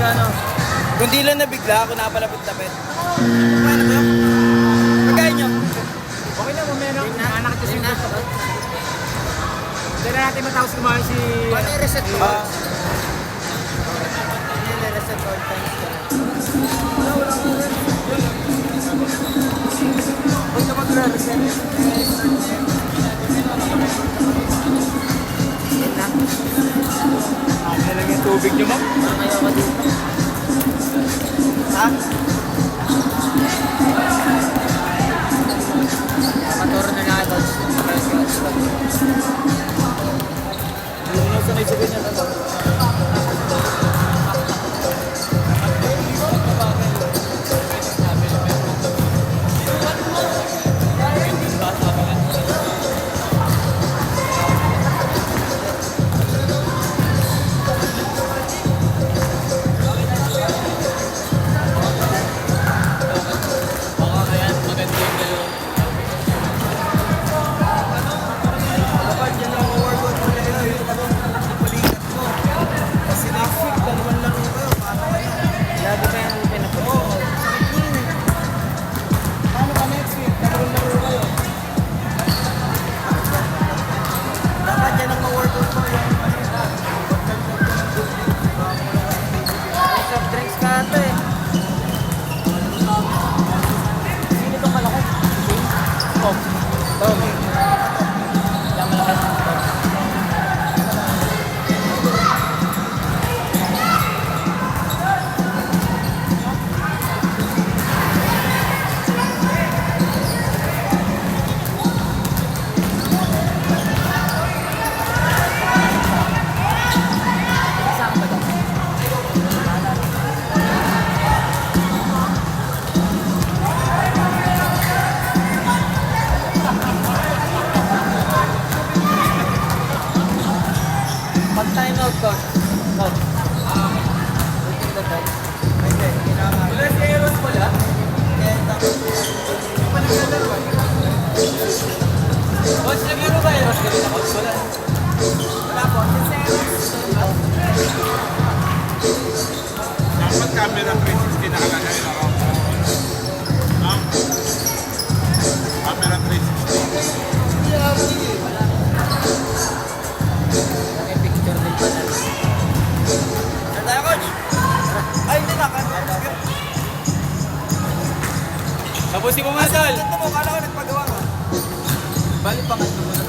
ano. Kung di lang nabigla, ako napalapit-lapit. Paano ba? Pagkain nyo. Okay na, mamaya na. Nanakit ko siya. Hindi na natin matapos kumain si... Paano i-reset ko? I-reset all times ka. Huwag na mag-reset. Ano lang yung tubig nyo, ma'am? Ayaw ka dito. Ha? Maturo na nga ito. Hindi mo sanay sa ganyan. Pag-time out ko. Out. Waiting the time. Wala si Eros pala. Coach, naglaro ba Eros? Ganun ako. Wala. Wala po. Si Eros. Dapat camera 360 nakalagay na ako. Camera 360. May picture din pala. Saan tayo, Coach? Ay, hindi na. Tapos si Pumasal. Ito mo, kala ko nagpagawa ka. Bali pa nga ito mo na.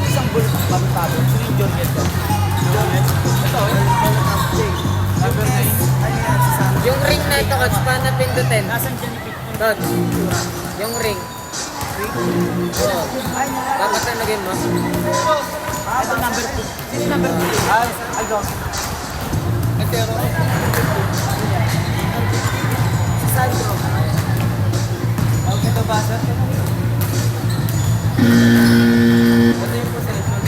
Isang bulot ng bago-bago. Sino yung John Ed? John Ed? Ito. Number 9. Ano yan? Si Sam. Yung ring na ito, coach, paano pindutin? Nasaan dyan yung picture? Doon. Yung ring. Oo. Ay, Dapat na lagyan mo. ito number 2. Sino yung number 2? Aldo. Etero. Si Sandro. Okay, ito ba, sir? Ito yung possession.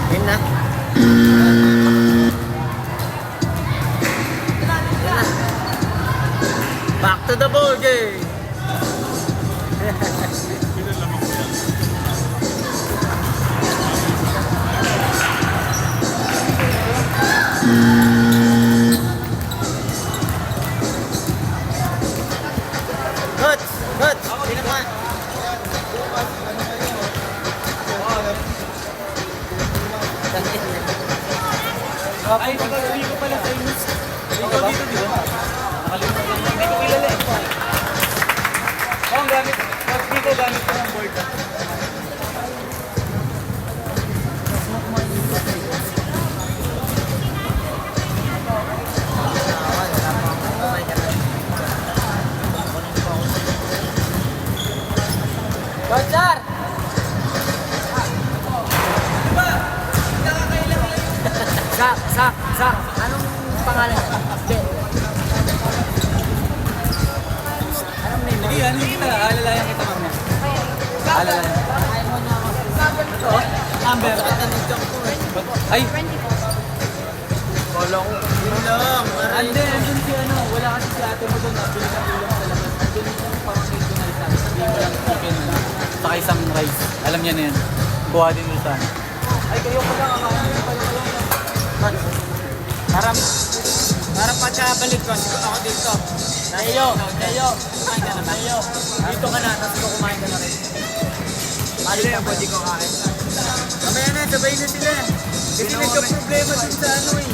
Yun na. Back to the ball game. Coach, coach, sino pa? Ay, hindi ko pala famous. Ikaw dito, di ba? Nakalimutan lang. Hindi ko kilala eh. Oo, ang gamit. Dito, gamit ko ng board. Coachar! Sak. Anong pangalan niya? Hindi. Anong name mo? Sige, ano kita? Alalayan kita mamaya. Alalayan. Ayaw mo na ako. Ito, Amber. Ay, Kala ko, yun lang. ande, andun si ano. Wala kasi si ate mo doon. Nabili na tulong sa labas. Andun yung pamangkin ko na isa. Sabihin mo lang, chicken na lang. rice. Alam niya na yan. Kuha din ulit sana. Ay, kayo pa lang. Para pagkabalik ko, ako dito. Nayo, kumain ka na. Nayo, dito ka na, tapos kumain ka na rin. Balik ka po, di ko kain. Mamaya na, sabay na sila. Kasi nagka-problema dun sa ano eh.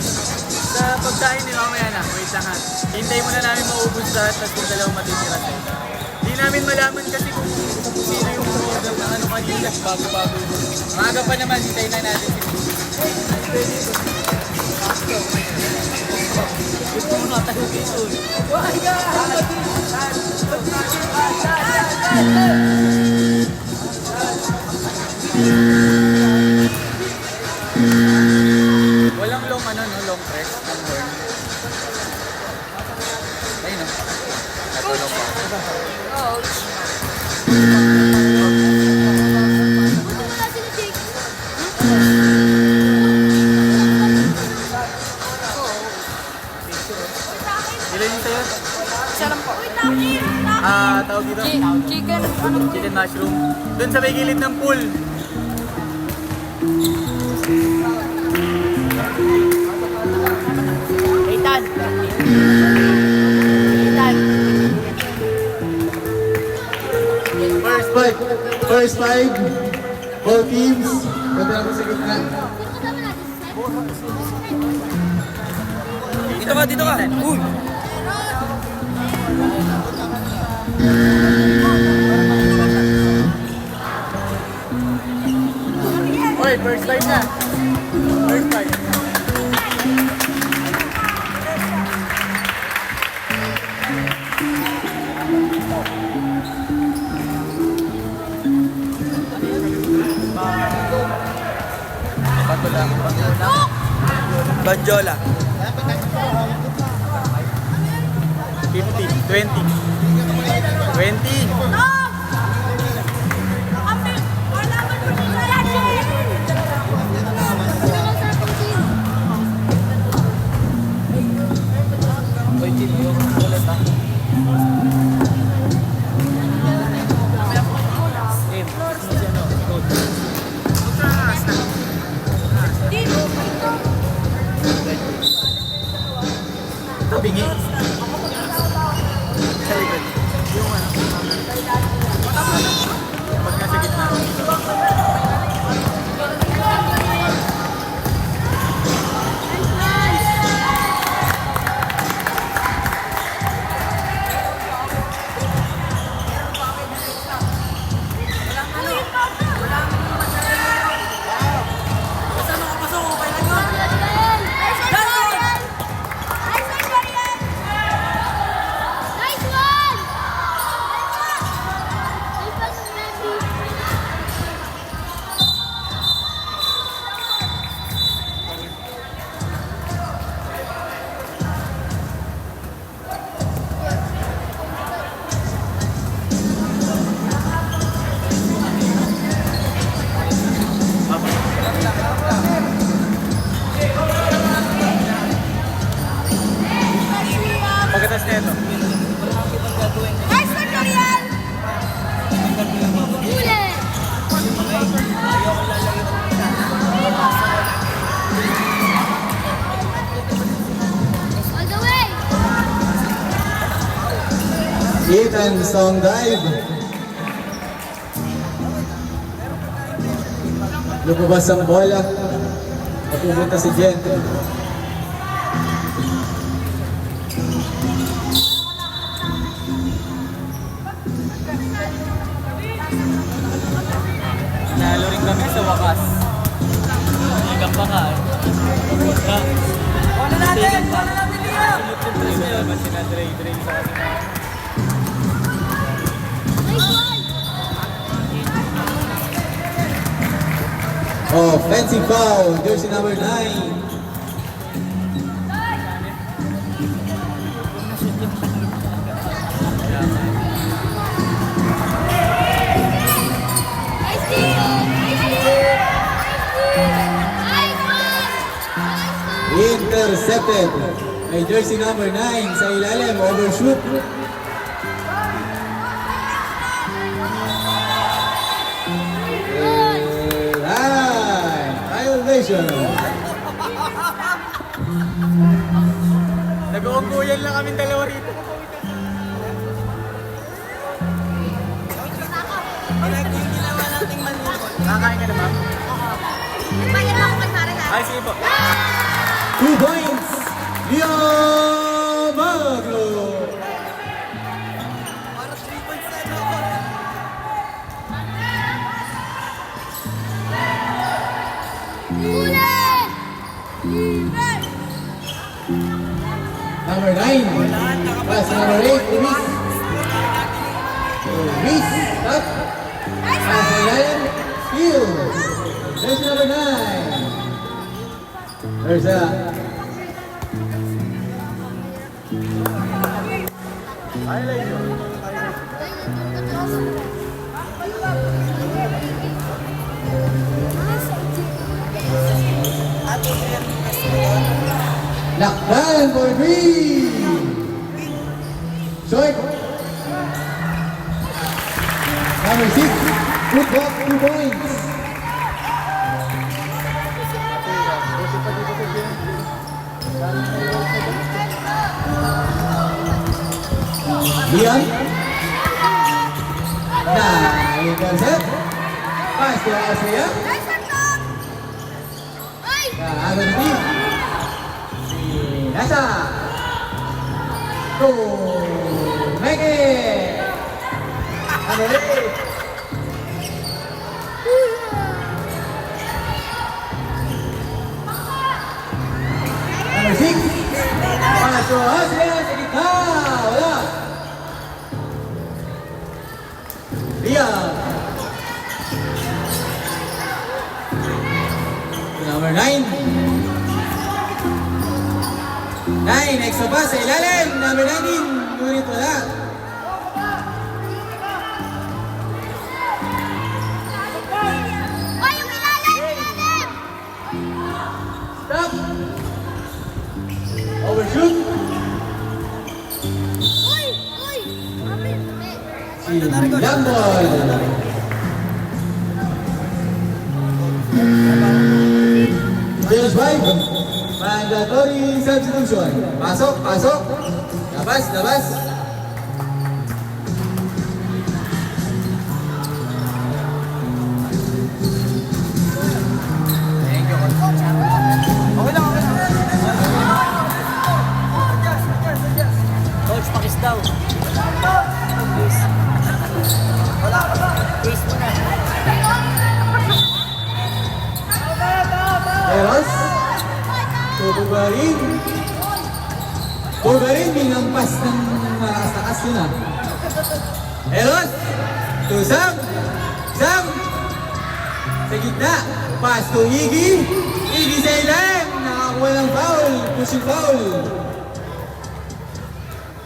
Sa pagkain ni mamaya na. Wait lang ha. Hintay mo na namin maubos lahat, tapos yung dalawang matitira sa'yo. Hindi namin malaman kasi kung sino yung order ng ano kanina. Bago-bago. Maaga pa naman, hintayin na natin si Gusto mo na tayo dito. walang long ano no, long press ng horn. Ayun no. Natulog pa. Ilan yung sa'yo? Isa lang po. Tawag dito? Chicken, ano po? Chicken mushroom. Doon sa may gilid ng pool. Ethan. Ethan. First five, both teams. Pwede naman sa gitna. Dito ka. Uy! Oy, first five na. First five. Banjola. 50, 20. 20. Bingi. Sa likod. Pag nasa gitna. Pagkatas na ito. Nice one, Dorian! Huli! All the way! Ethan, song dive. Lumabas ang bola. Pupunta si Jen. Nalo rin kami sa wakas. Hanggang pa nga eh. Wala natin, Liam! Sunod-sunod sila Dre sa kanila. Nice one! Offensive foul, jersey number 9. Nice team! Nice team! Nice one! Intercepted. May jersey number 9 sa ilalim, overshoot. celebration. Nag-uungguyan lang kami dalawa rito. Yung ginawa nating manlukot. Nakakain ka na, ma'am? Nagbayad ako kay Mare ha. Ay, sige po. 2 points. Leon Magno. Para 3 points na ako. Huli! Libre! Number 9. Pass number 8. Luis. Luis. Up. Pass ilalim. Steal. There's number 9. There's a lakban for 3. Short. Number 6. Put back 2 points. Leon. Nah, intercept. Pass to Austria. Ay, sakot! Ay! Nah, ano ni? Si Nasa. To make it. Ano rin? Number 6. Pass to Austria. Sa gitna. Wala. Leon. Number 9. 9, extra pass sa ilalim. Number 19, ngunit wala. Ay, yung ilalim! Stop. Overshoot. Uy! Uy! Si Lambol. James White. Mandatory substitution. Pasok, pasok. Labas, labas. Okay lang, okay lang. Coach, pakis daw. Please mo na. Eros. Tubugarin. Tubugarin, minampas ng malakas-lakas yun ah. Eros. To Sam. Sam. Sa gitna. Pass to Iggy. Iggy sa ilalim. Nakakuha ng foul. Pushing foul.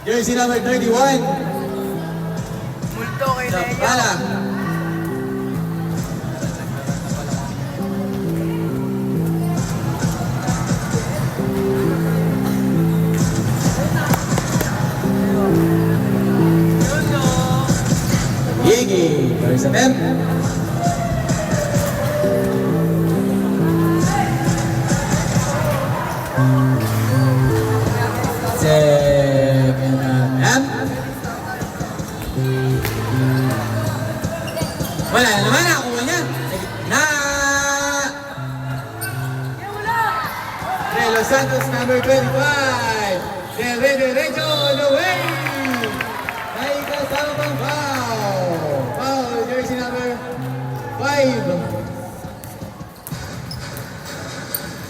Jersey number 31. Multo kay Sa Leo. pala. Iggy. First attempt. Second attempt. Wala na naman, nakakuha niya. Na! Los Santos, number 25. Derecho on the way. Naikasama pang foul. Foul, jersey number 5.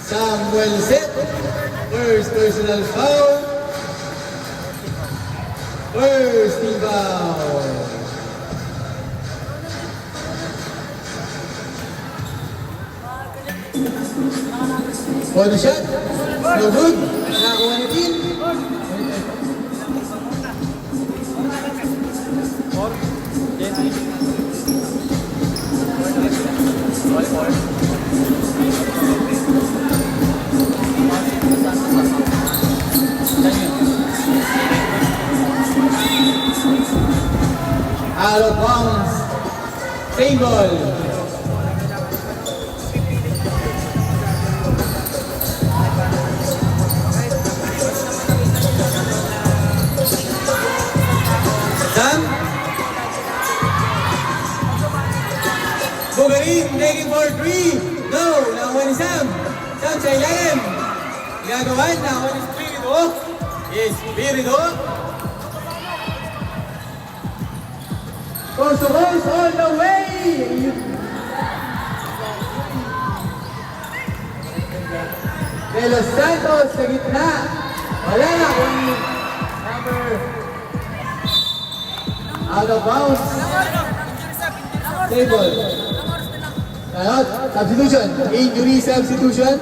Samuel Set. First personal foul. First team foul. For the shot. No good. Nakakuha ni Tin. Out of bounds. Same ball. Bugarin, taking for 3. No, nakuha ni Sam. Sam sa ilalim. Ginagawan, nakuha ni Spirito. Yes, Spirito. Coast to coast all the way. De Los Santos sa gitna. Wala na kung number out of bounds. Table. Ano? Substitution. Injury substitution.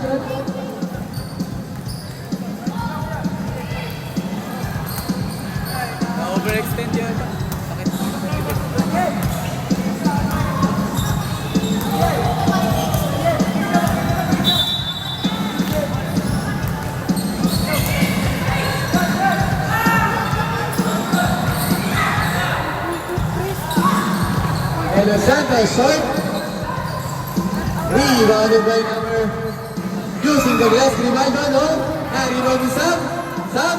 Na-overextend yun. De Los Santos short. Rebounded by number using the glass Grimaldo, no? Na-rebound ni Sam. Sam.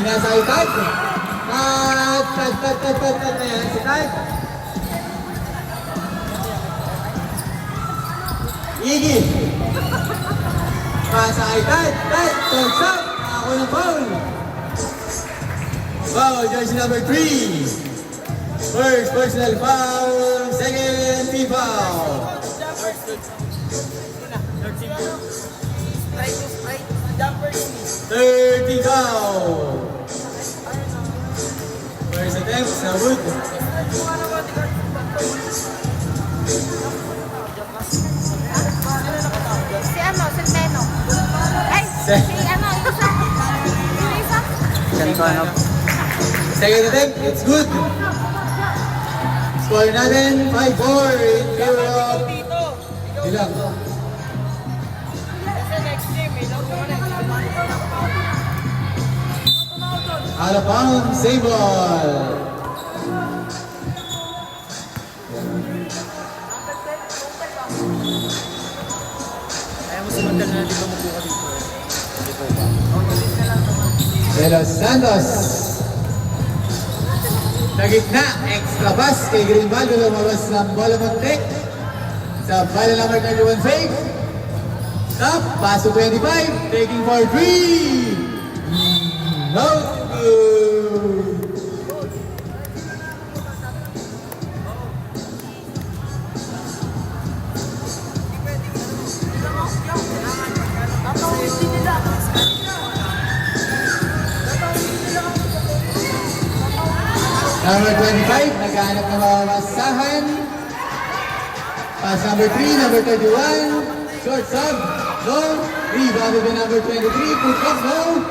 Nasa itag. Tat na yan si Tag. Iggy. Pasa kay Tad. Tad. Turns up. Ako ng foul. Foul. Jersey number 3. First personal foul, second team foul. 30 foul. First attempt, Sabut. Si ano, si Teno. Ay, si ano, isa. Yung isa. Second attempt, it's good. Score natin, 5-4 in favor of Ilang. Out of bounds, save ball. Ayaw mo sumundan na dito magbuka dito. De Los Santos. Sa gitna, extra pass kay Grimaldo, lumabas ng bola Montek. Sa bala number 31 fake. Stop, pass to 25, taking for 3. No good. Number 25, naghahanap ng mga masahan. Pass number 3, number 31. Short sub, no. Rebounded by number 23, put up, no.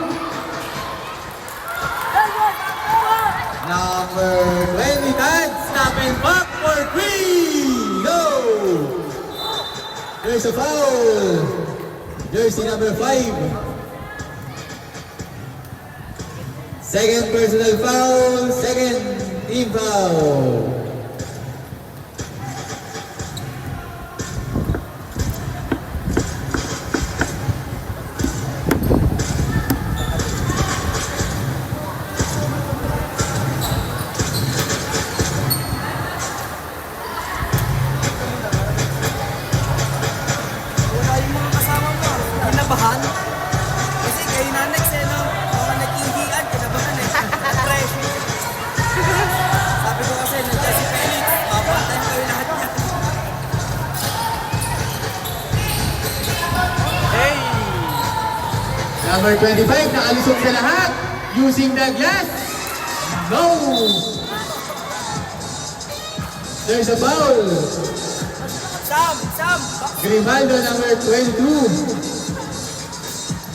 Number 20, Tad, stop and back for 3. No. There's a foul. Jersey number 5. Second personal foul, second team foul. Wala yung mga kasama mo. Kinabahan. Kasi kayo na next eh, no? Mga nag-ihian, kinabahan eh. Pressure. Sabi ko kasi, nandiyan si Felix. Papantayin kayo lahat niya. Hey! Number 25, nakalusot sa lahat. Using the glass. No! There's a foul. Sam! Grimaldo, number 22.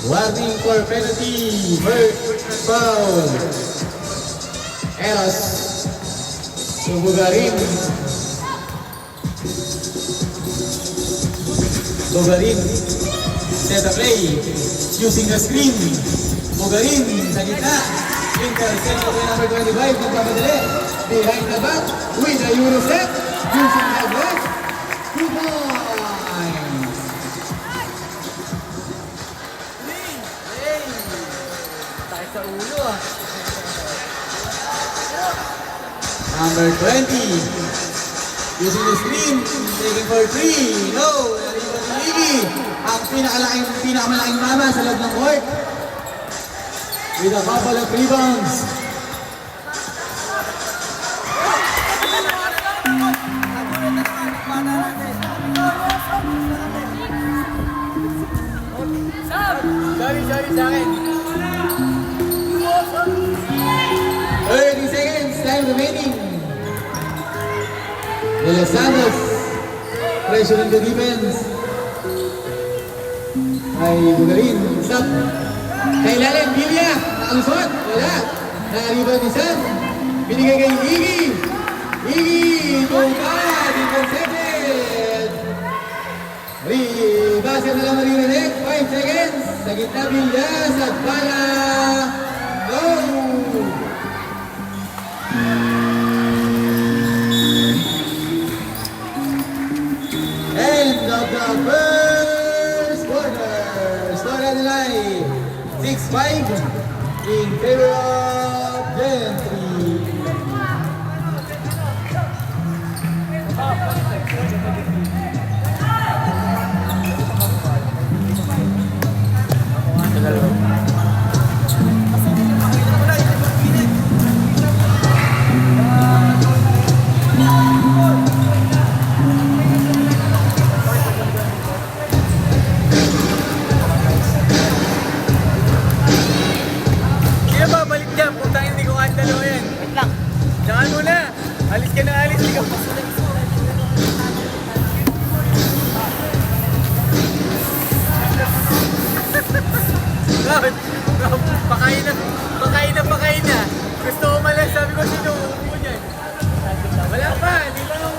Warning for penalty. First foul. Eros. Bugarin. Bugarin. Set a play. Using the screen. Bugarin sa gitna. Intercept by number 25. Nagpapadali. Behind the back. With a Euro set. Using the glass. 2 points. Tayo sa ulo ah. Number 20. Using the screen, taking for 3. No, narinig ni Iggy. Ang pinakamalaking mama sa loob ng court. With a couple of rebounds. Sorry sa akin. 30 seconds, time remaining. De Los Santos, pressure in the defense. Ay Bugarin, stop. Kay Lalim, Bilya, nakalusot, wala. Nakariban ni Sam, binigay kay Iggy. Iggy, tungkad, intercepted. Basket na lang maririnig, 5 seconds. Sa gitna, Bilya, sa bala. Go! End of the first quarter. Score on the line. 6-5 in favor of Gentry. Sino ba balik dyan? Putang hindi ko kang dalawa yan. Wait lang. Diyan mo na. Alis ka na alis. Hindi ka pasunod. Bakit? Pakain na. Gusto ko malas. Sabi ko sino uupo niyan. Wala pa. Hindi pa ako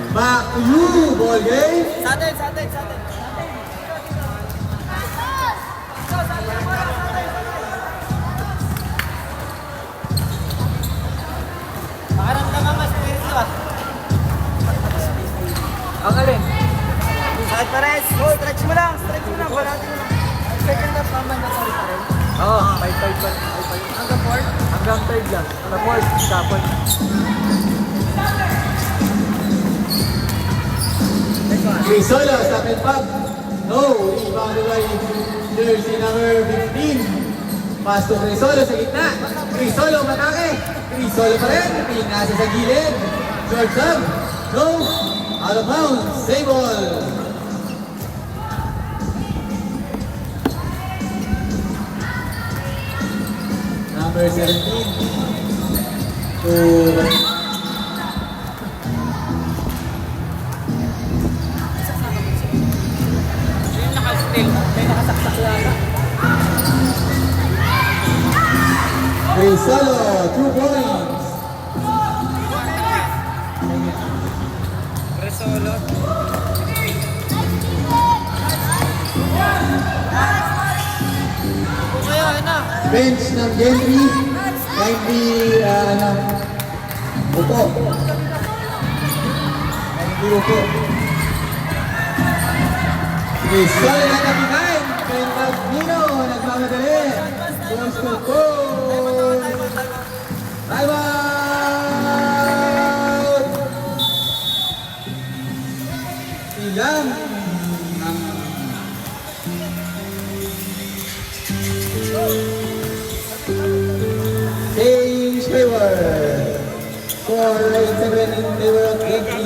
Back to you, ball game. Sa atin. Makaramdam ang mas spirito ah. Ang alin? Saan pares? Stretch mo lang. Balati mo lang. Second half naman na sorry pa rin. Oo, 5-5 pa. Hanggang 4? Hanggang 3 lang. Hanggang 4, tapon. Crisolo, stop and pop. No, rebounded by jersey number 15. Pass to Crisolo sa gitna. Crisolo, matake. Crisolo pa rin. Pinasa sa gilid. Short sub. No. Out of bounds. Save ball. Number 17. To Yung naka-still. May nakasaksak yata. Crisolo, 2 points. Resolo. Bench ng Gentry. Kindly, upo. Kindly upo. Crisolo na kapitan. Pentagino, nagmamadali. Goes to goal. Time out! Ilang ang change favor. 4-7 in favor of Gentry.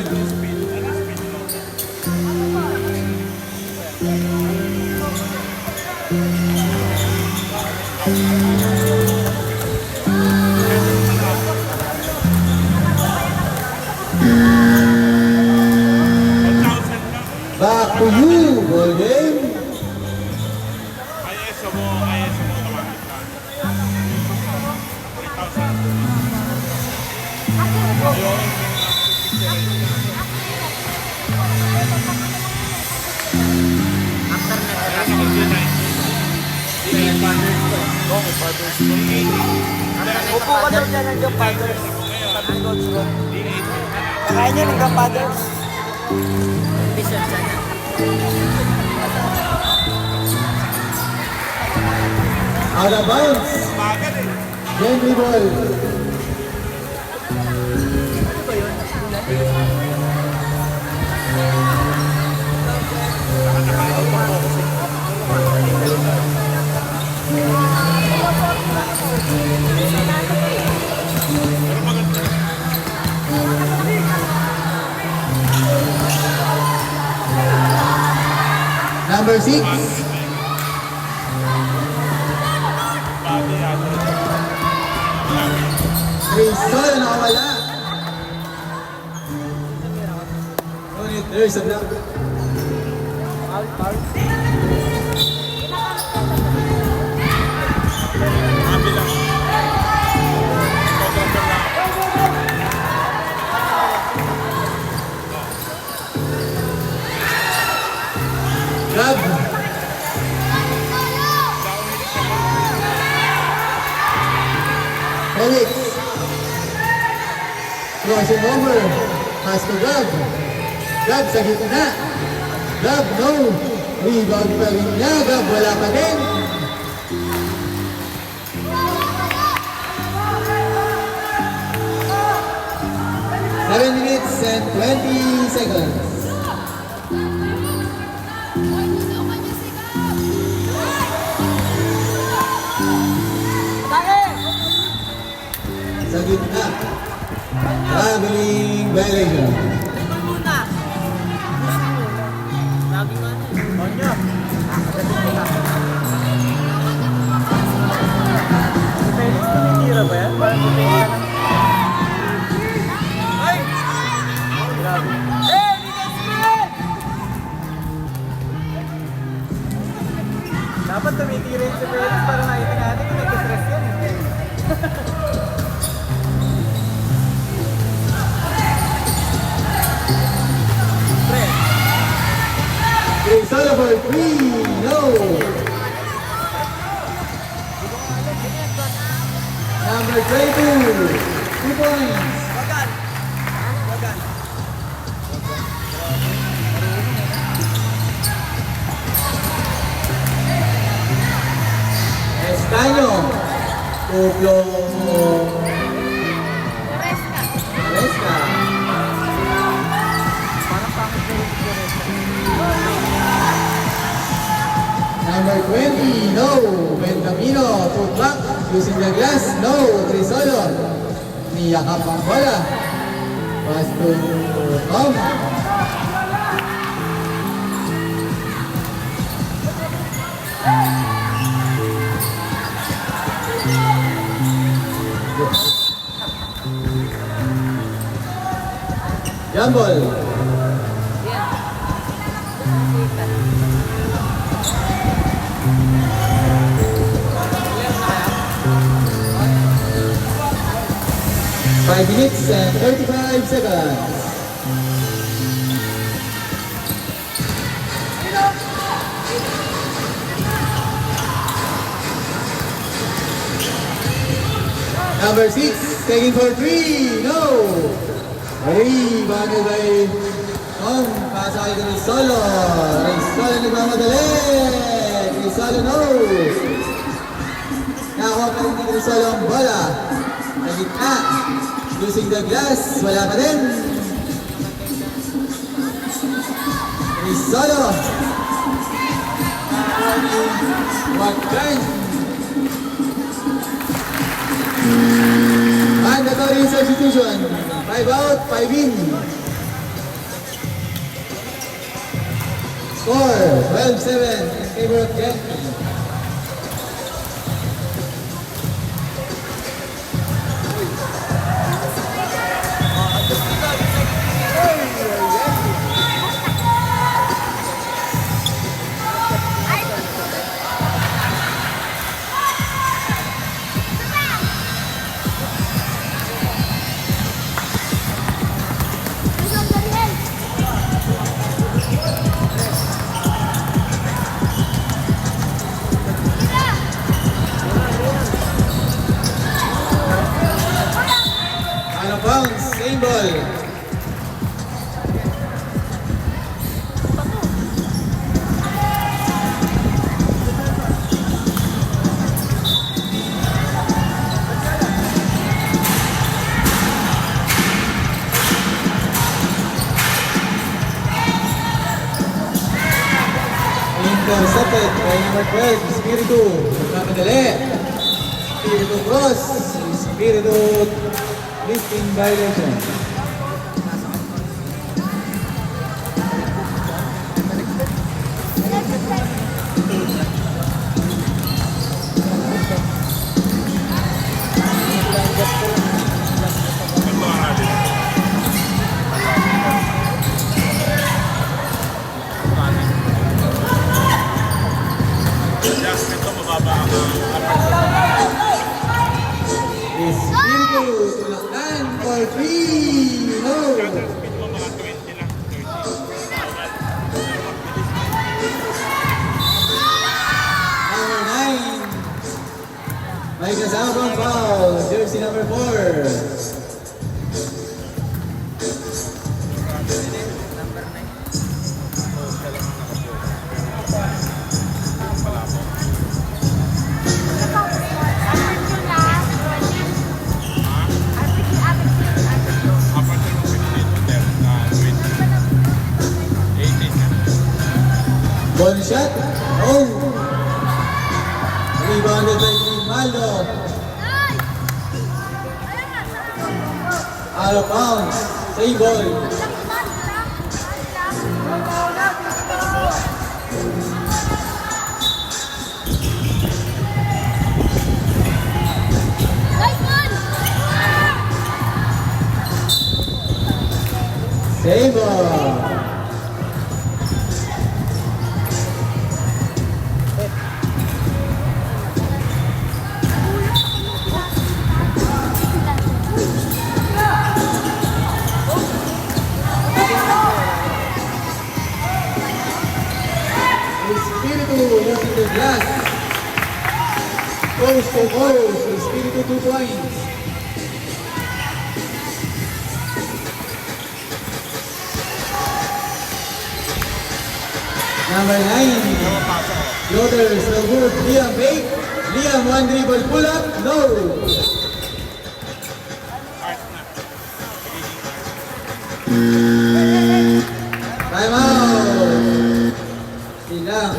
Back to you, ball game. ISO mo, tawagin ka. 3,000. Upo ka daw dyan hanggang paddles. Sabi ko, kakain niya hanggang paddles. Out of bounds. Gentry ball. Number 6. Rizal, nakawala. Ngunit there's a block. Grab. Felix. Crossing over. Has to grab. Grab sa gitna. Grab, no. Rebound pa rin niya. Grab, wala pa din. Seven minutes and 20 seconds. Sa gitna. Traveling violation. Tira ba yan? Parang tumitira lang. Ay! Grabe. Hey! Dapat tumitira yun si Felix para nakita natin kung nagka-stress yan. Rizal for 3. No. Number 22. 2 points. Estaño. Tuplo. Resca. Number 20, no. Benjamino, to block, using the glass, no. Trisolo, niyakap ang bola. Pass to Tom. Jambol. Five minutes and 35 seconds. Number 6, taking for 3, no. Hey, bagay by Tom, pasakay ko ni Solo. Solo nagmamadali. Solo, no. Nakakuha pa rin ni Solo ang bola. Sa gitna. Using the glass, wala pa din. Solo. Wagkan. Mandatory substitution. 5 out, 5 in. Score 12-7 in favor of Gentry. Bounce, same ball. Intercepted by number 12, Espiritu. Nagkamadali. Espiritu cross. Espiritu lifting violation. No! Speed mo mga 20 lang. 30. Number 9. May kasama pang foul. Jersey number 4. Apat yung 15 to 20. 18. Ball shot. Oh! Rebounded by Grimaldo. Out of bounds. Save ball. Save ball. Espiritu using the glass. Coast to coast. Espiritu 2 points. Number 9. Floaters, no good. Liam fake. Liam one dribble pull up. No. Time out. Silang.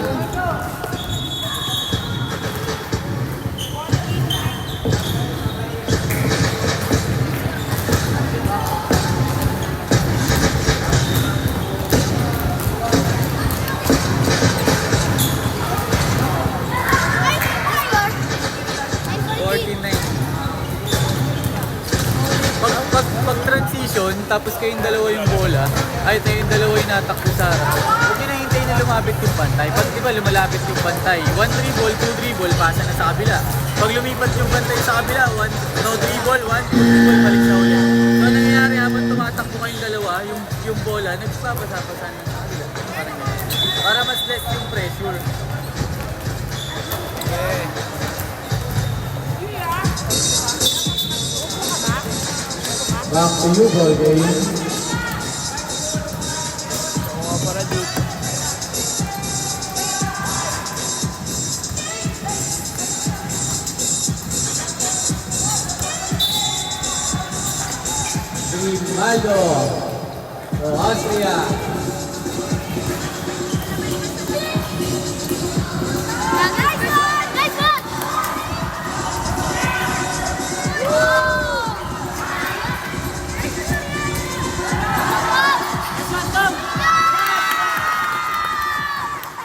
Pag transition, tapos kayong dalawa yung bola, ay kayong dalawa yung natakbo sa harap. Huwag nyo nahintayin na lumapit yung pantay. Pag di ba lumalapit yung pantay, 1 dribble, 2 dribble, pasa na sa kabila. Pag lumipat yung pantay sa kabila, no dribble, 1, 2 dribble, balik na ulit. So nangyayari habang tumatakbo kayong dalawa, yung bola, nagpapasa-pasa na sa kabila. Parang ganyan. Para mas less yung pressure. Okay. Back to you, ball game. Grimaldo for Austria.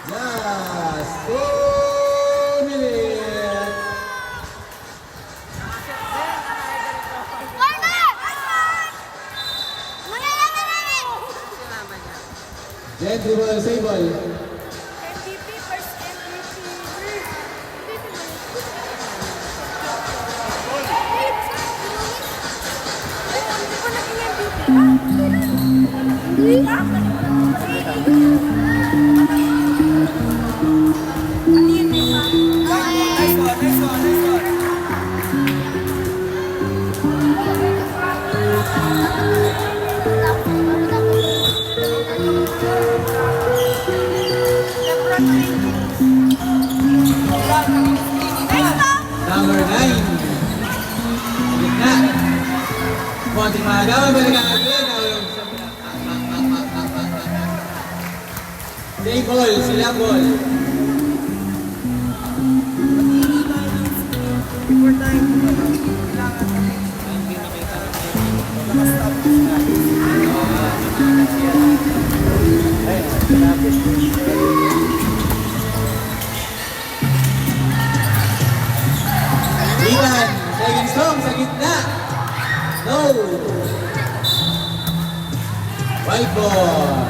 Last 2 minutes. Gentry ball, save ball. MVP first Number 9. Gitna. Konting mahagawan ba nagkakagin? Save ball, sila ball. Liman, second strong sa gitna. No. Wild ball.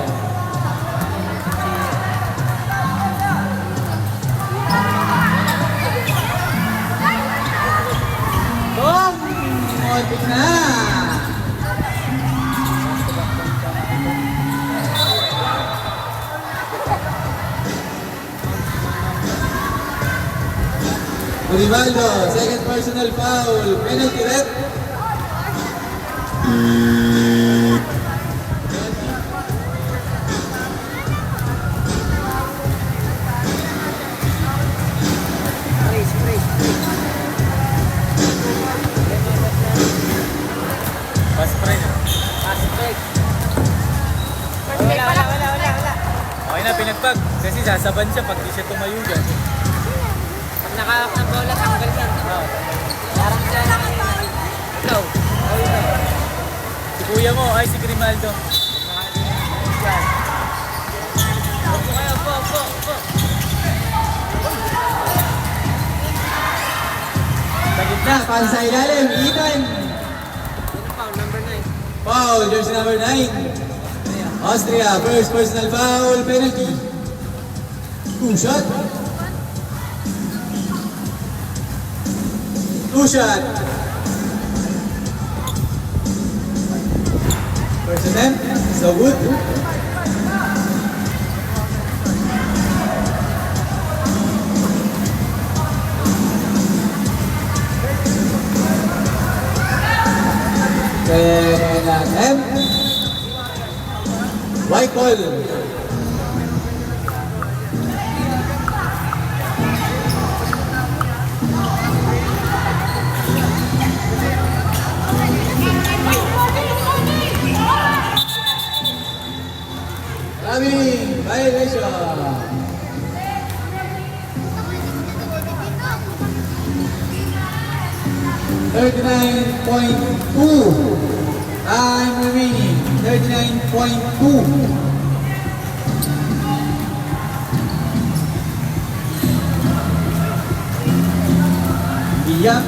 Konting na. Rivaldo, second personal foul. Penalty rep. Pass break. Pass break. First break pa lang. Okay na, pinagpag. Kasi sasaban siya pag di siya tumayo dyan. Pag nakahawak ng bola, tanggal yan. Parang siya na ikaw. Si kuya mo, ay si Grimaldo. Opo kayo, opo. Sa gitna, para sa ilalim. Ethan. Ano foul? Number 9. Foul, jersey number 9. Austria, first personal foul, penalty. Two shot. Two shot. First attempt, so good. Second attempt. White ball. Coming, violation. 39.2. Time remaining. 39.2. Diyak.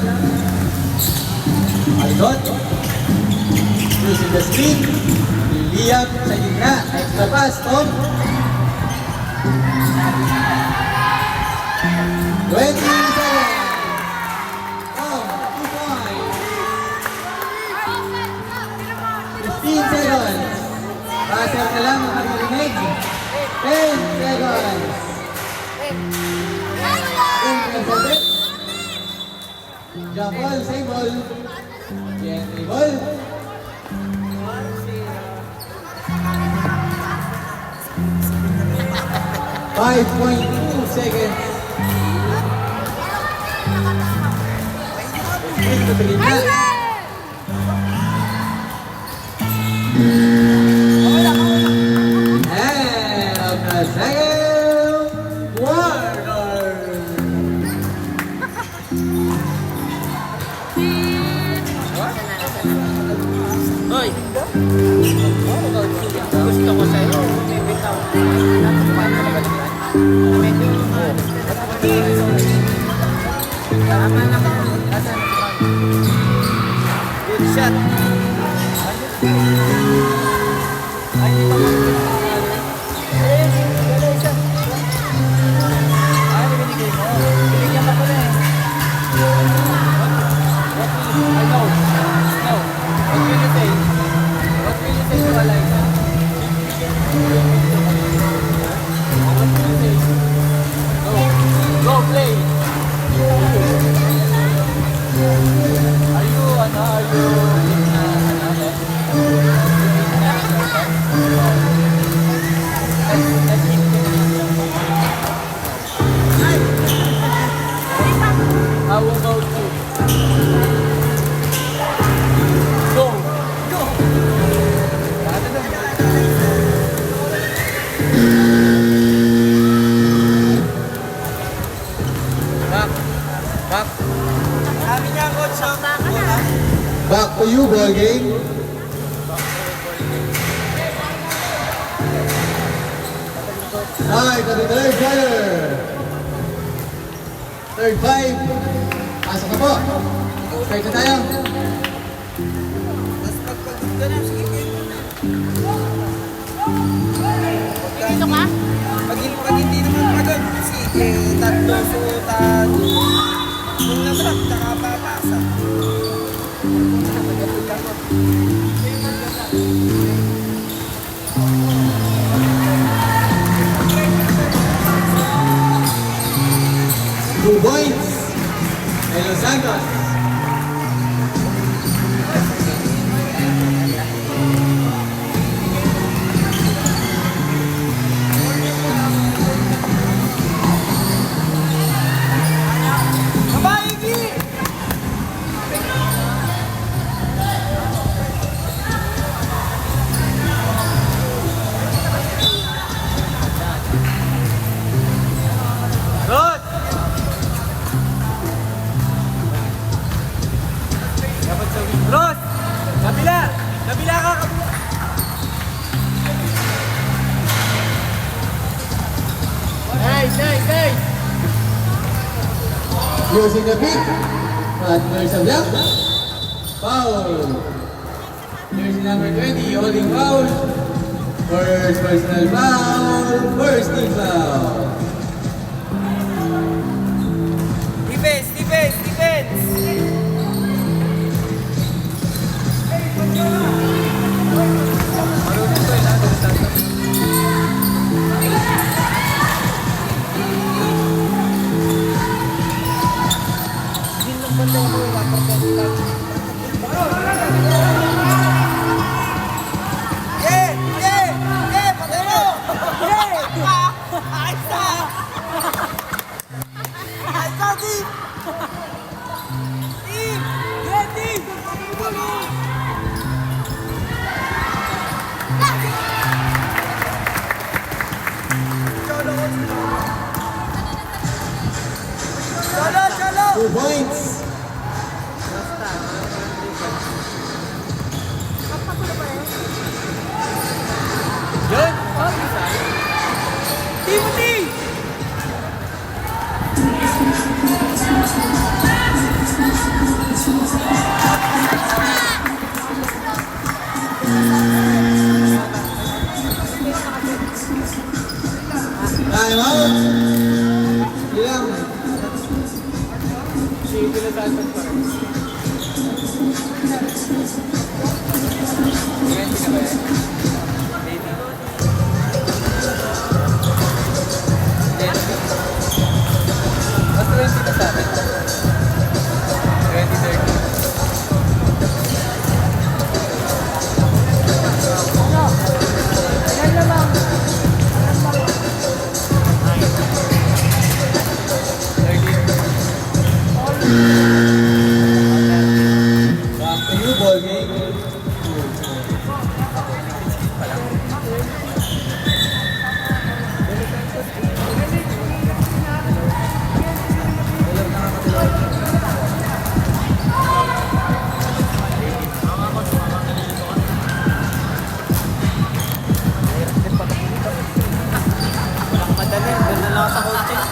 Aldot. Using the screen. Diyak sa gitna. Extra pass. Tom. 20 seconds. Tom, 2 points. 15 seconds. Passer na lang ang maririnig. 10 seconds. Intercepted. Jump ball, same ball. Gentry ball. Five point 2 seconds. Ito sa gitna. And of the second quarter. Hoy! Gusto ko sa'yo. May bitaw. Tama naman. Good shot. Ay, di ba ay, binigay mo. Binigyan pa ko na eh. I know. No. What will you say? What will you say to Eliza? What will you say? Go. Go play. Are you, are you in, let's keep I will go too. Go! Go! Back! Back! Sabi niya, coach, Back to you, ball game. Start of the third quarter. Third five. Pasok na po. Start na tayo. Dito ka? Pag hindi naman pagod, sige, tatlo sutan. Kung nasarap, tsaka papasa. Two points. Using the pick. But there's a block. Foul. Jersey number 20, holding foul. First personal foul. First team foul. Defense, defense, defense! Marunong ko yun, ha? Yeah! Yeah! Yeah! Patay mo! Yeah! Ayos na! Ayos na, team! Team! Yeah, team! Cholo, cholo! 2 points. Yun! Oh, design. Timothy! Time out. Ilang. Sige, pinasalpan pa rin. Ganti ka ba yan? Baby. Mas 20 na sa atin. 20-30. Back to you, ball game. Madali, doon na lang ako sa coaching.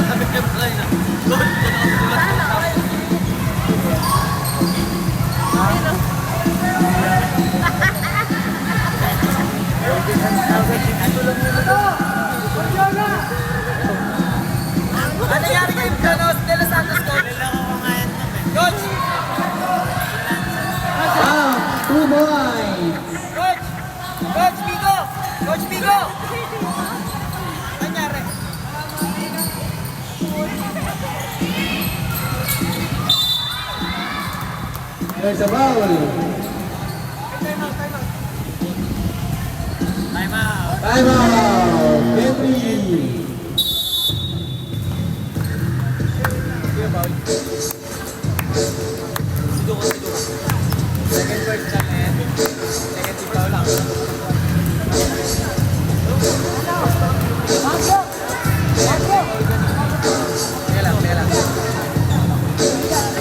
Sabi ko kayo na. Doon, ano nangyari kay Janos de los Santos, coach? Coach! Ah, 2 points. Coach! Coach Bigo! Coach Bigo! Nangyari? There's a foul. Time out. Time out. Henry. Second first lang eh. Negative foul lang. Teka lang, teka lang.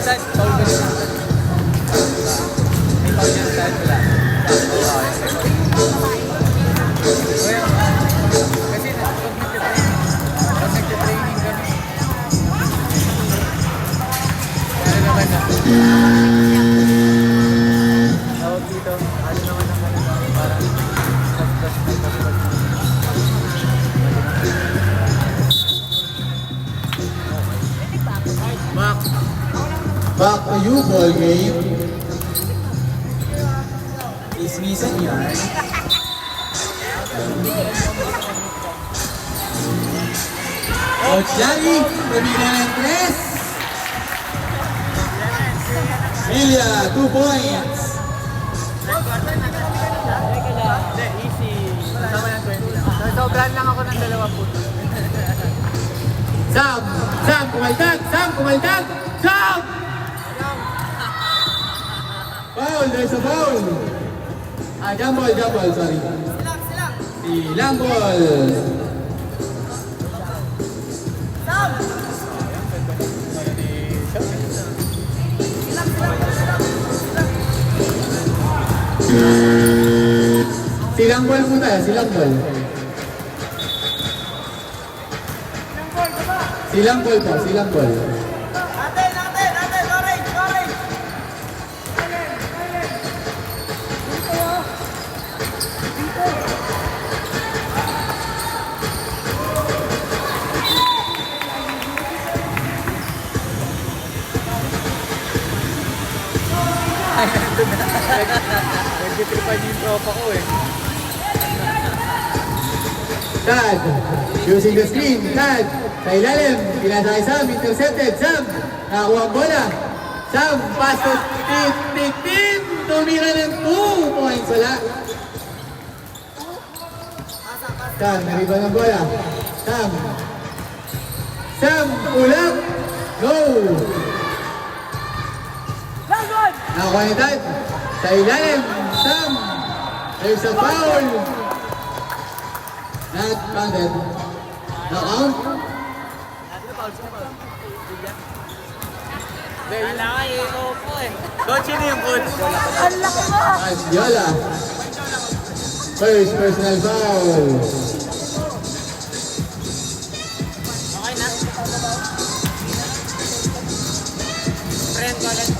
Saan? Foul ka dito. May foul yan saan wala. Kasi pag nagtitraining kami. Ano naman na? Tawag dito, ano naman ang parang Back to you, ball game. Ismisan yan. Coach Jari, pabigyan ng 3. Ilya, 2 points. Hindi, easy. Tama yan, 20. Sobrahan lang ako ng 2 puto. Sam, kumaltag, kumaltag. Sam! Foul, there's a foul. Jump ball, sorry. Silang ball. Silang ball muna, silang ball. Silang ball po, silang ball. Nagtitripan yung tropa ko eh. Tad, using the screen, Tad, sa ilalim, pinasakay Sam, intercepted, Sam, nakakuha ang bola. Sam, pass to Tim, tumira ng 2 points, wala. Sam, nariba ng bola. Sam, ulap, go. Nakakuha ni Tad, sa ilalim, Sam, there's a foul. Not counted. No count? Wala ka eh, opo eh. Coach, sino yung coach? Ang laki mo! Adiola. First personal foul. Okay na. Friend ko lang.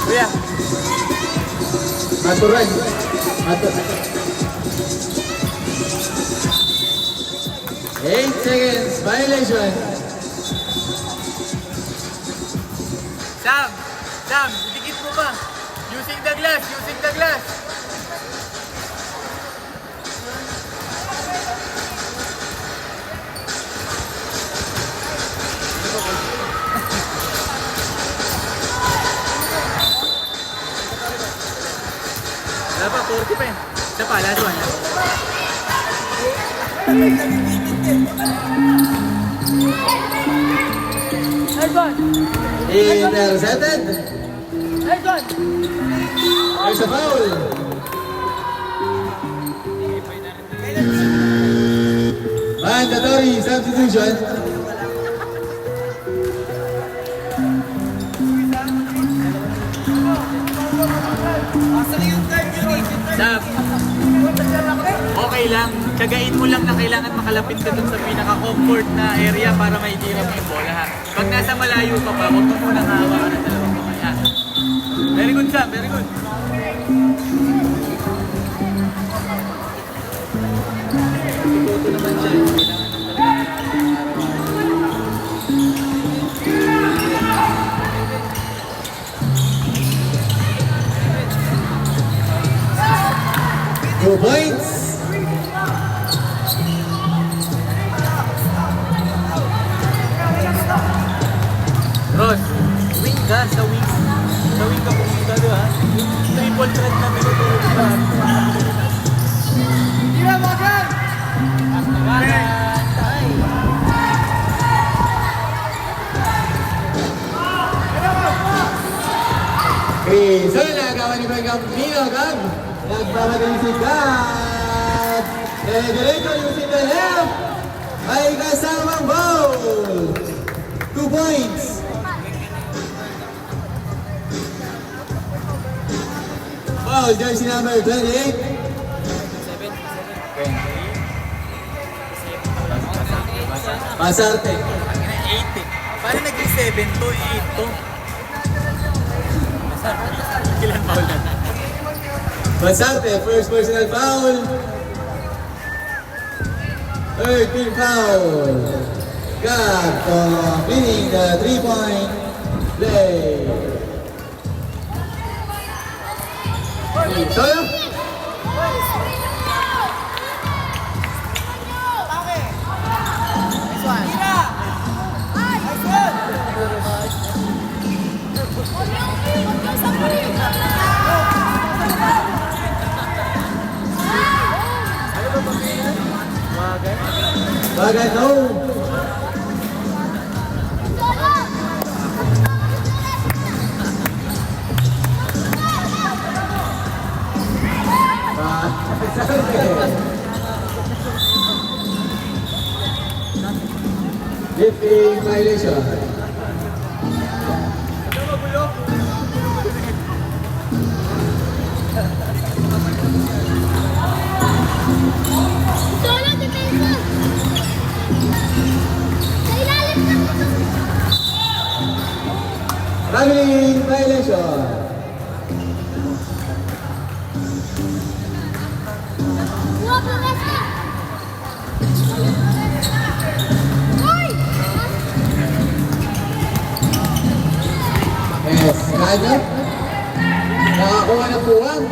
Kuya. Maturan. 8 seconds. Violation. Sam, dikit mo ba? Using the glass. Wala pa, 40 pa eh. Isa pa, last one. Intercepted. There's a foul. Mandatory substitution. Sam, okay lang. Tsagain mo lang na kailangan makalapit ka dun sa pinaka-comfort na area para maitira mo yung bola ha. Pag nasa malayo ka pa, huwag mo munang hawakan ng dalawang kamay ha. Very good Sam, very good. Ito naman siya. Kailangan ng 2 points. Ron, wing ka sa wing. Sa wing ka pumunta doon ha. Triple threat na tinuturo ka. Quezona, gawa ni Bergam Nino Gab. Nagpapagaling si Gab. Diretso using the left. Ay kasamang goal. 2 points. Foul, jersey number 28. Pasarte. 8 eh. Paano naging 7 to 8 to? Ilan foul na? Pasarte, first personal foul. 13 foul. Gab completing the 3-point play. Solo. Bagay, no. Lifting violation. Traveling violation. Yes, kanya. Nakakuha ng puwang.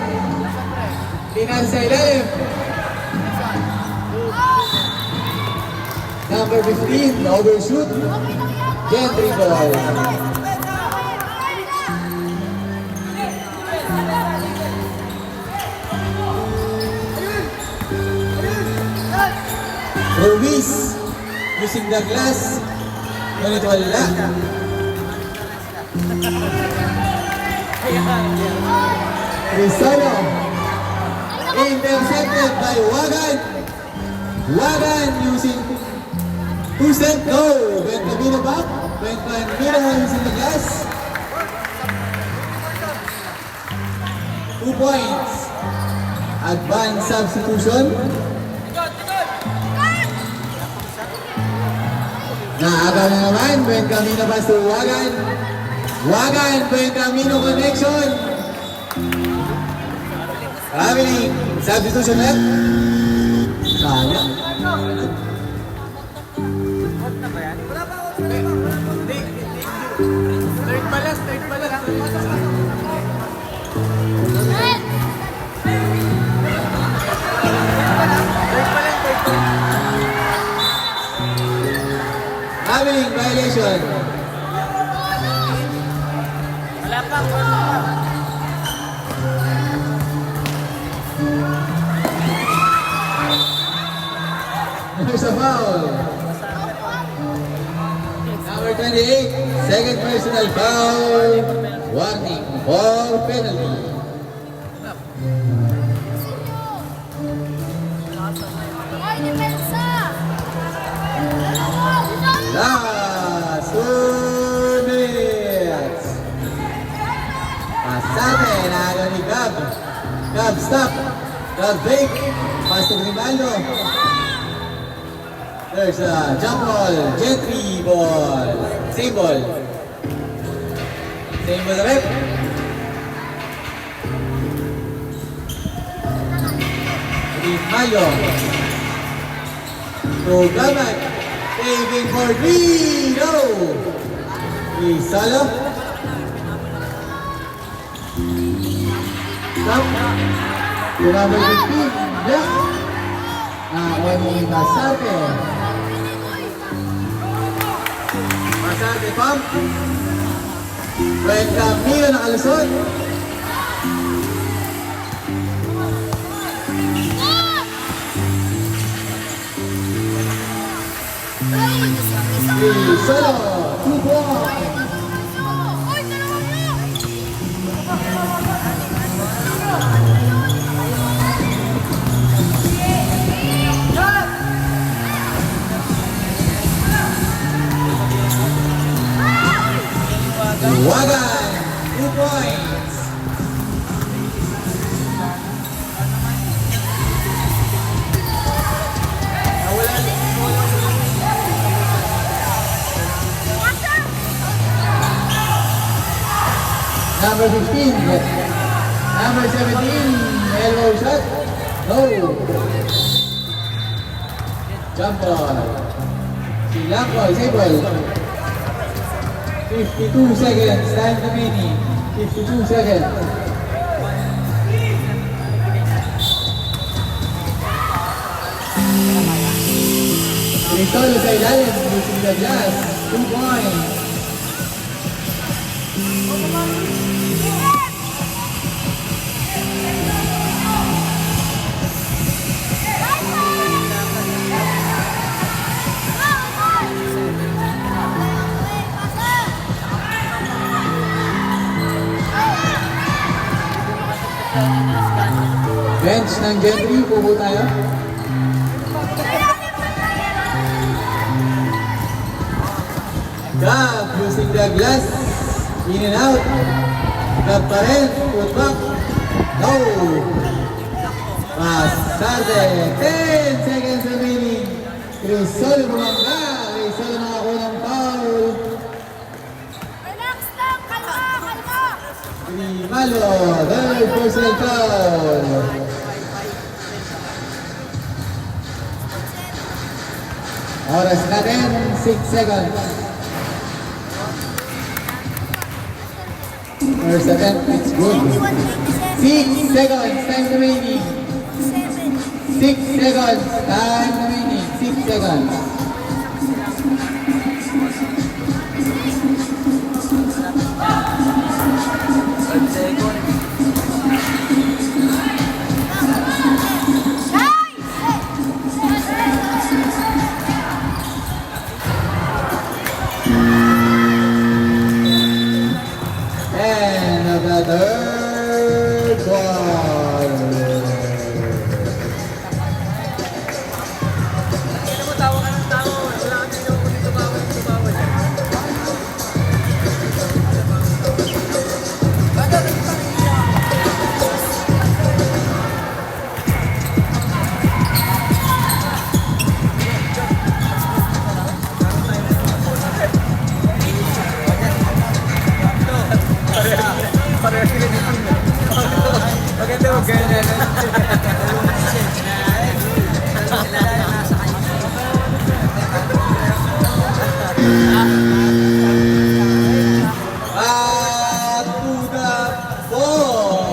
Tinan sa ilalim. Number 15, overshoot. Gentry ball. Ruiz using the glass. Ngunit wala. Rizalo intercepted by Wagan. Wagan using 2-step go. Benjamino back. Benjamino using the glass. 2 points. Advanced substitution. Naaga na naman. Benjamino pass to Wagan. Wagan, Benjamino connection. Traveling. Substitution left. Sayang. Third balas, third balas. Traveling violation. Wala pa. There's a foul. Number 28, second personal foul. Warning for penalty. Last 2 minutes. Pasate, naaga ni Gab. Gab stop. Gab break. Pass to Grimaldo. There's a jump ball, Gentry ball, same ball. Same ball the rep. Grimaldo. To Gamat. Saving for 3, no! Rizalo. Stop. To number 15, Jack. Ni Masate. Masate pump. Benjamino nakalusot. Rizalo, 2 points. Wagan, 2 points. Number 15. Number 17. Elbow shot. No. Jump ball. Silangko, disable. 52 seconds. Time remaining. 52 seconds. Rizalo sa ilalim. Using the glass. 2 points. Bench ng Gentry, pupo tayo. Gab using the glass. In and out. Gab pa rin. Put back. No. Pasarte. 10 seconds remaining. Rizalo bumangga. Rizalo nakakuha ng foul. Relax lang, kalma! 3 Malo. Third personal foul. Oras natin, 6 seconds. First attempt, it's good. 6 seconds, time remaining. 6 seconds, time remaining. 6 seconds. And the third one. Ano mo, tawa ka ng tawa. Wala kang tingnan mo dito bawal. Maganda mo, ganyan. At to the ball.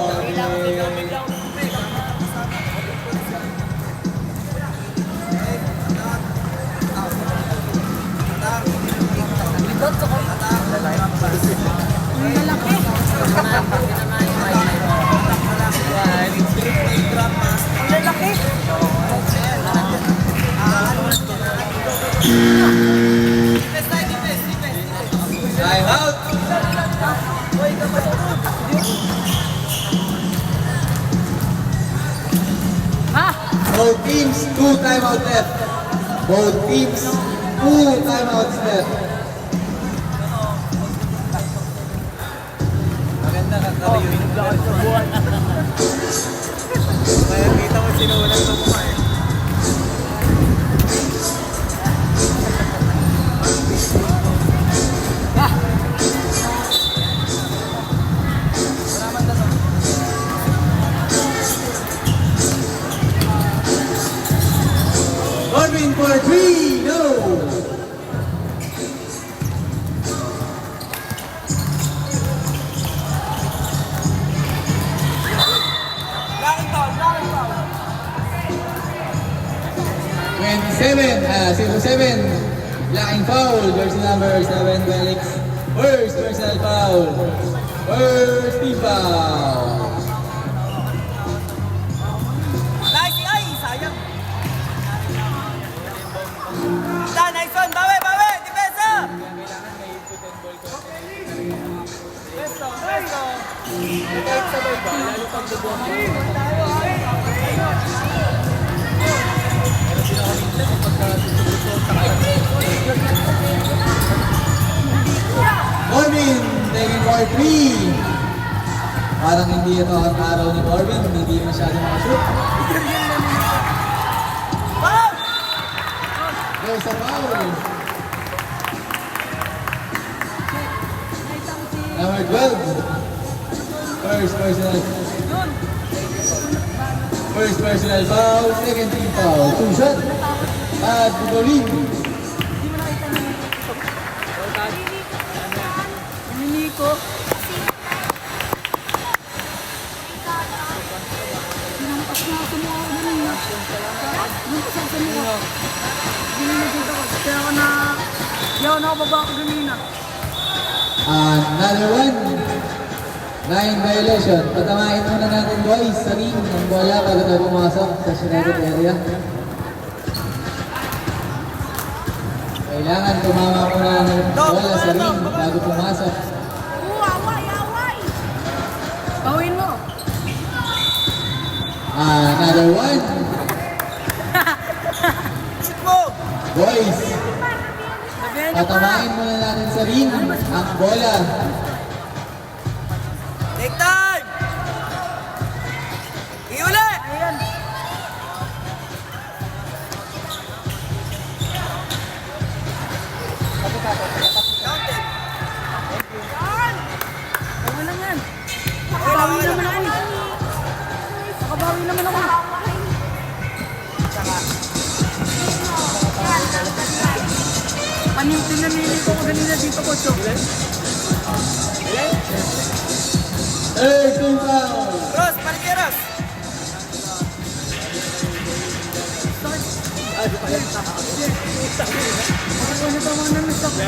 Time out. Both teams, 2 timeout left. Both teams, 2 timeouts left. Maganda kakariyo. Kaya kita mo sino walang tumuma eh. Corbin for 3, no! Laking foul. 07, blocking foul, jersey number 7, Felix. First personal foul. First team foul. Nice, ay, sayang. Nice one, bawi, depensa! Pesto. Kahit sabay ba, lalo pag lubong. Pero sinakamit lang pagka susubuso sa Corbin, taking for 3. Parang hindi ito ang araw ni Corbin, hindi masyado makashoot. Foul! There's a foul. Number 12. First personal foul, second team foul. 2 shot. At Bugolim. Nico. Hinampas na ako mo ako ganun. Hinampas ako sa mukha. Ginilagod ako. Kaya ako na... Kaya ako nakababa ako ganina. Another one. 9 violation. Patamain muna natin boys sa ring ng bola bago tayo pumasok sa United area. Kailangan tumama muna ng bola sa ring bago pumasok. Away! Gawin mo. Another one. Shoot mo! Boys, Sabihan niyo pa. patamain muna natin sa ring ang bola. Take time! Iuli! Ayan. Counted. Yan. Gawin lang yan. Tinamili ko kanina dito ko, so. Third team foul. Ross, paligiras! Ano ba mga namis ako?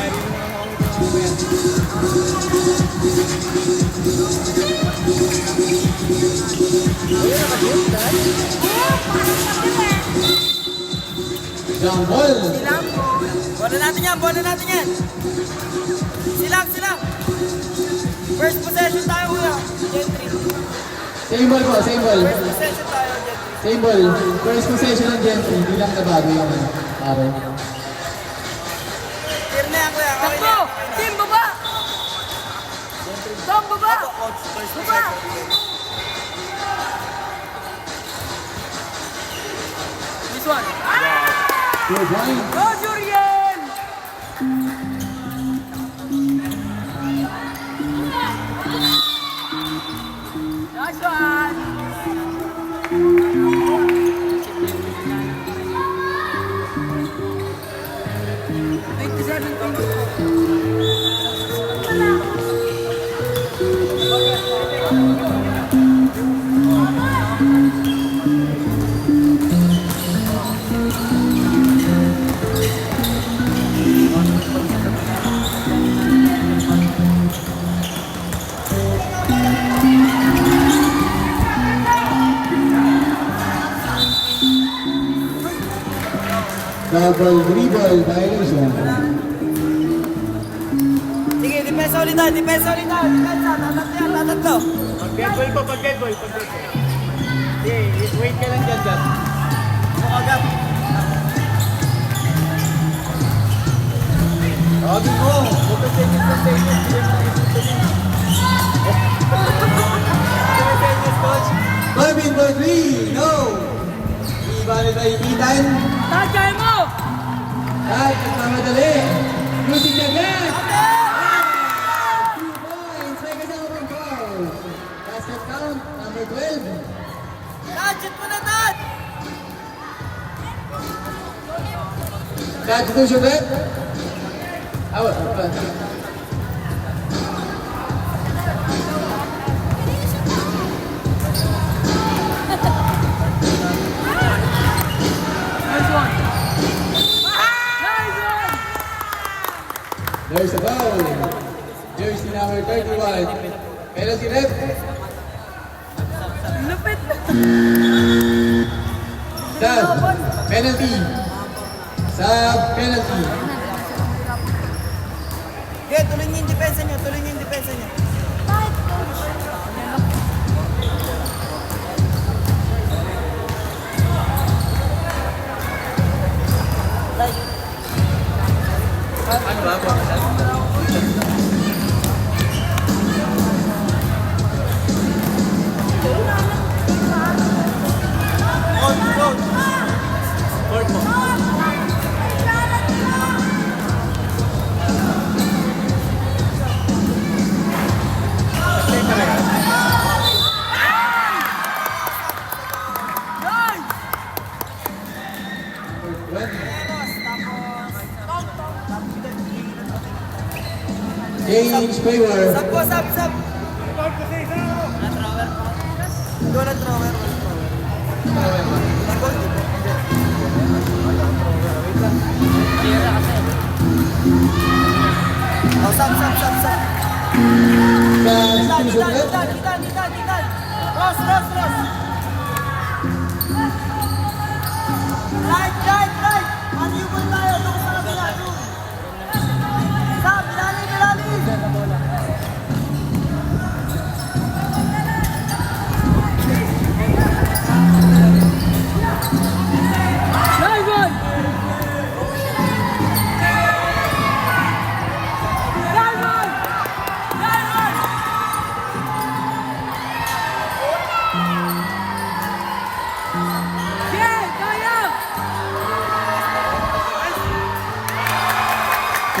Jump ball. Bola natin yan, bola natin yan! Silang, silang! First possession tayo, kuya. Gentry. Same ball po, same ball. First possession tayo, Gentry. Same ball. First possession ng Gentry. Hindi lang nabago yung ano. Pare. Clear na yan, kuya. Okay na Takbo! yan. Team, baba! Tom, baba! Coach, first Baba! possession. This one. Good line. Go, Juriel! Nice one! Double dribble violation. Sige, depensa ulit tayo, depensa ulit tayo. Depensa, tatatlo yan, tatatlo. Pag-dead ball po, pag-dead ball, pag-dead ball. Sige, wait ka lang dyan, dyan. Agad. Sabi mo, focus sa inyo sa inyo. Coach. Marvin for three. No. Ibalot ay ipitan. Tagay mo! At nagmamadali. Music na agad. 2 points. May kasama pang foul. Basket count, number 12. Dad, shoot mo na, Dad! Substitution rep. Awat. Nice one! Nice one! There's a foul. Jersey number 31. Penalty rep. Lupit! Sub. Penalty. Sub. Penalty. Okay, tuloy niyo yung depensa niyo, tuloy niyo yung depensa niyo. Ano ba? Court mo. James Favor. Sab po, sab, sab. Go na thrower. Goal, di ba? Oh, sab, sab, sab, sab. Substitution rep. Ditan. Ross. Right. Manibol tayo. Doon sa kabila. Sab, ilalim. Nice one! Nice one! Yeah, kaya!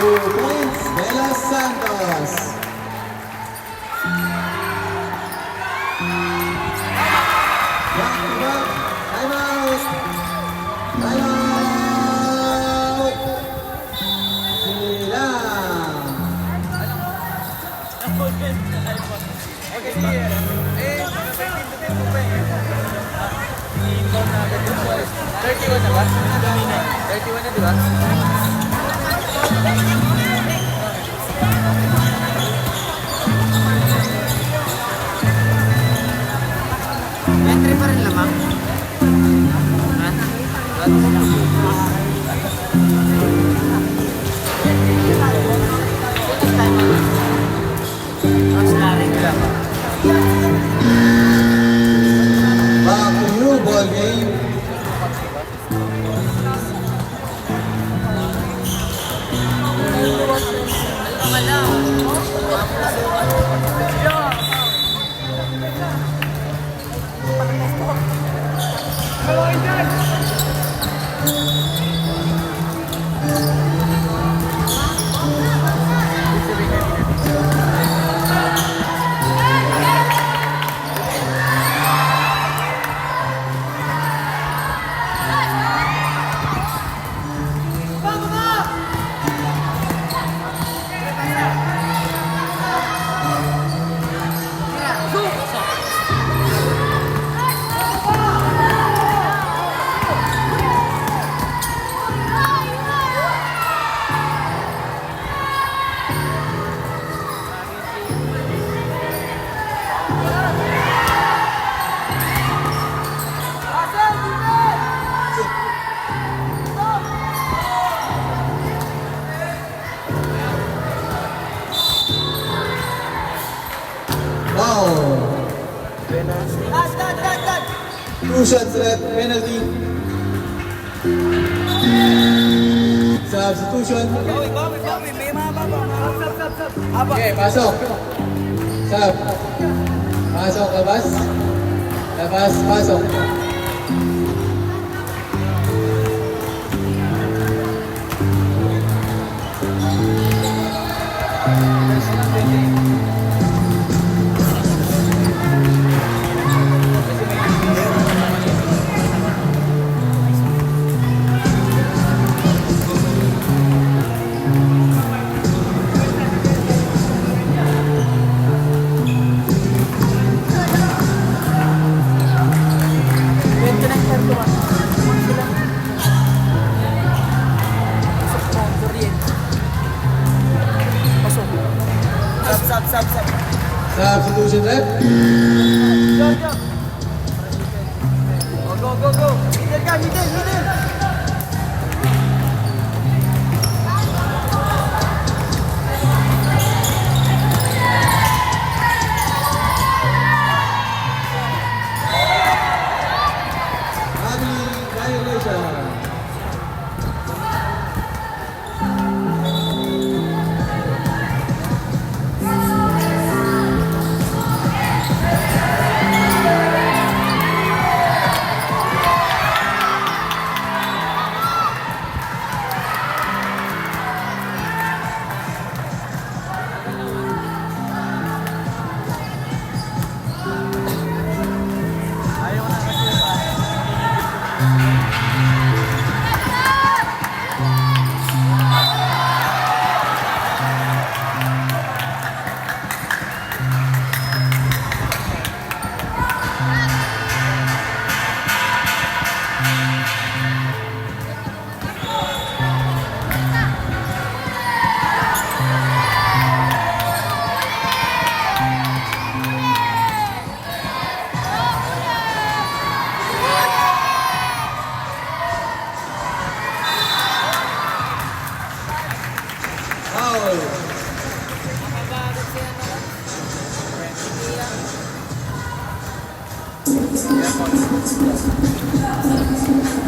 2 points. De Los Santos. Back to back. Time out. Time out. 31 na ba? 31 na, di ba? Entry pa rin lamang. Back to you, ball game. Wow. Two shots left, penalty. Substitution. Okay, pasok. Sub. Pasok, labas. Labas, pasok. Substitution left. Violation.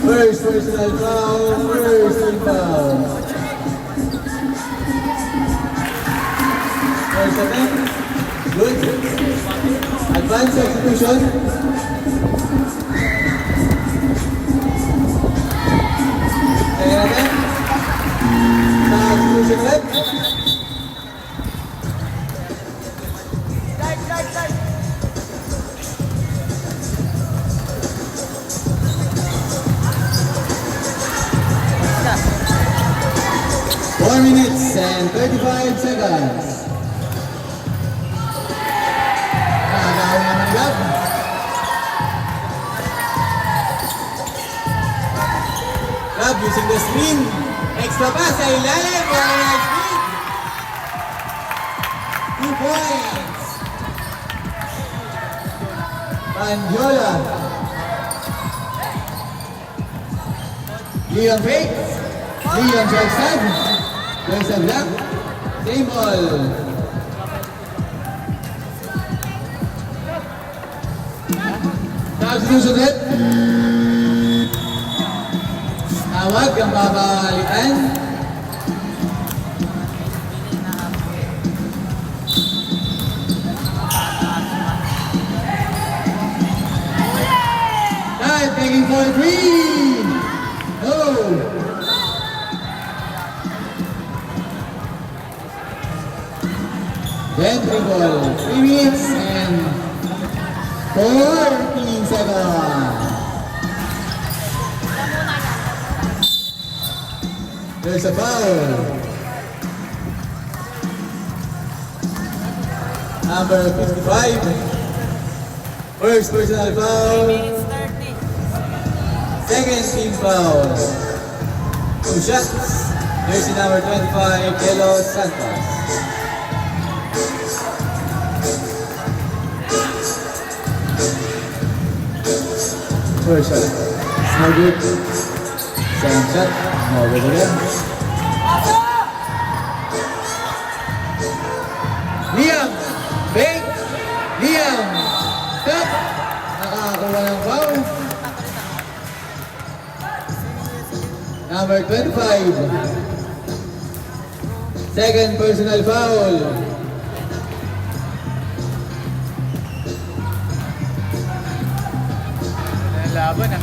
First personal foul, first foul. First attempt, good. Advanced execution. Second attempt, substitution left. 4 minutes and 35 seconds. Nakagawa naman lab. Rob using the screen. Extra pass sa ilalim. Very nice feed. 2 points. Pandiola. Leon fake. Leon strikes side. There's a block. Same ball. Substitution net. Tawag ang babalitan. Time taking for 3. No. Gentry ball. 3 minutes and 14 seconds. There's a foul. Number 55. First personal foul. Minutes 30. Second team foul. 2 shots. Jersey number 25, Kelo Santos. First shot. No good. Second shot. No good again. Liam. Fake. Liam. Stop. Nakakakuha ng foul. Number 25. Second personal foul. Laban ah.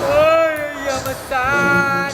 Oy, yamatan!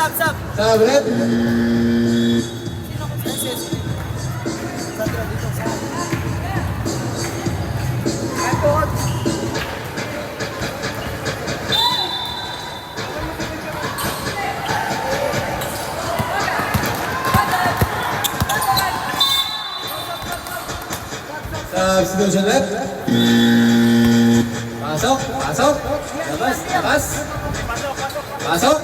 Sub. Sabret. Substitution left. Pasok. Labas. Pasok.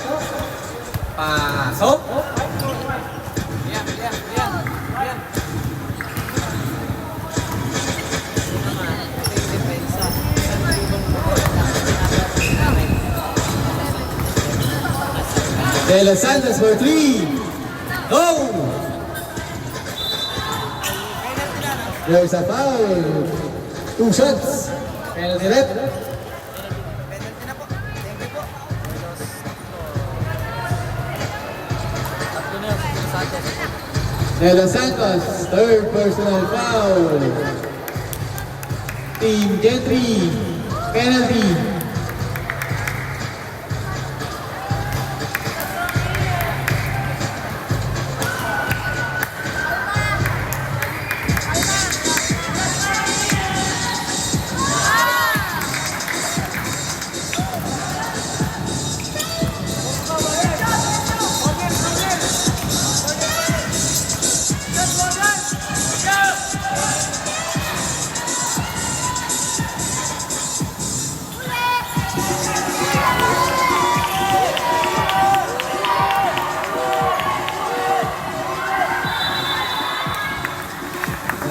De Los Santos for 3. Go! There's a foul. 2 shots. Penalty left. De Los Santos, third personal foul. Team Gentry, penalty.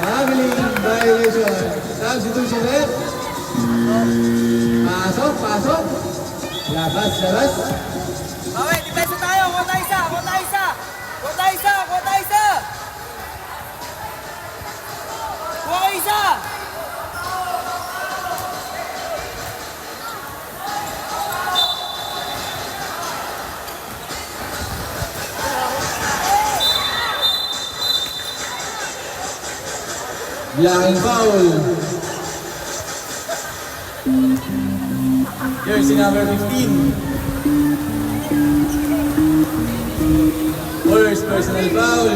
Traveling violation. Substitution left. Pasok. Labas. Okay, depensa tayo. Kota isa. Kuha isa. Blocking foul. Jersey number 15. First personal foul.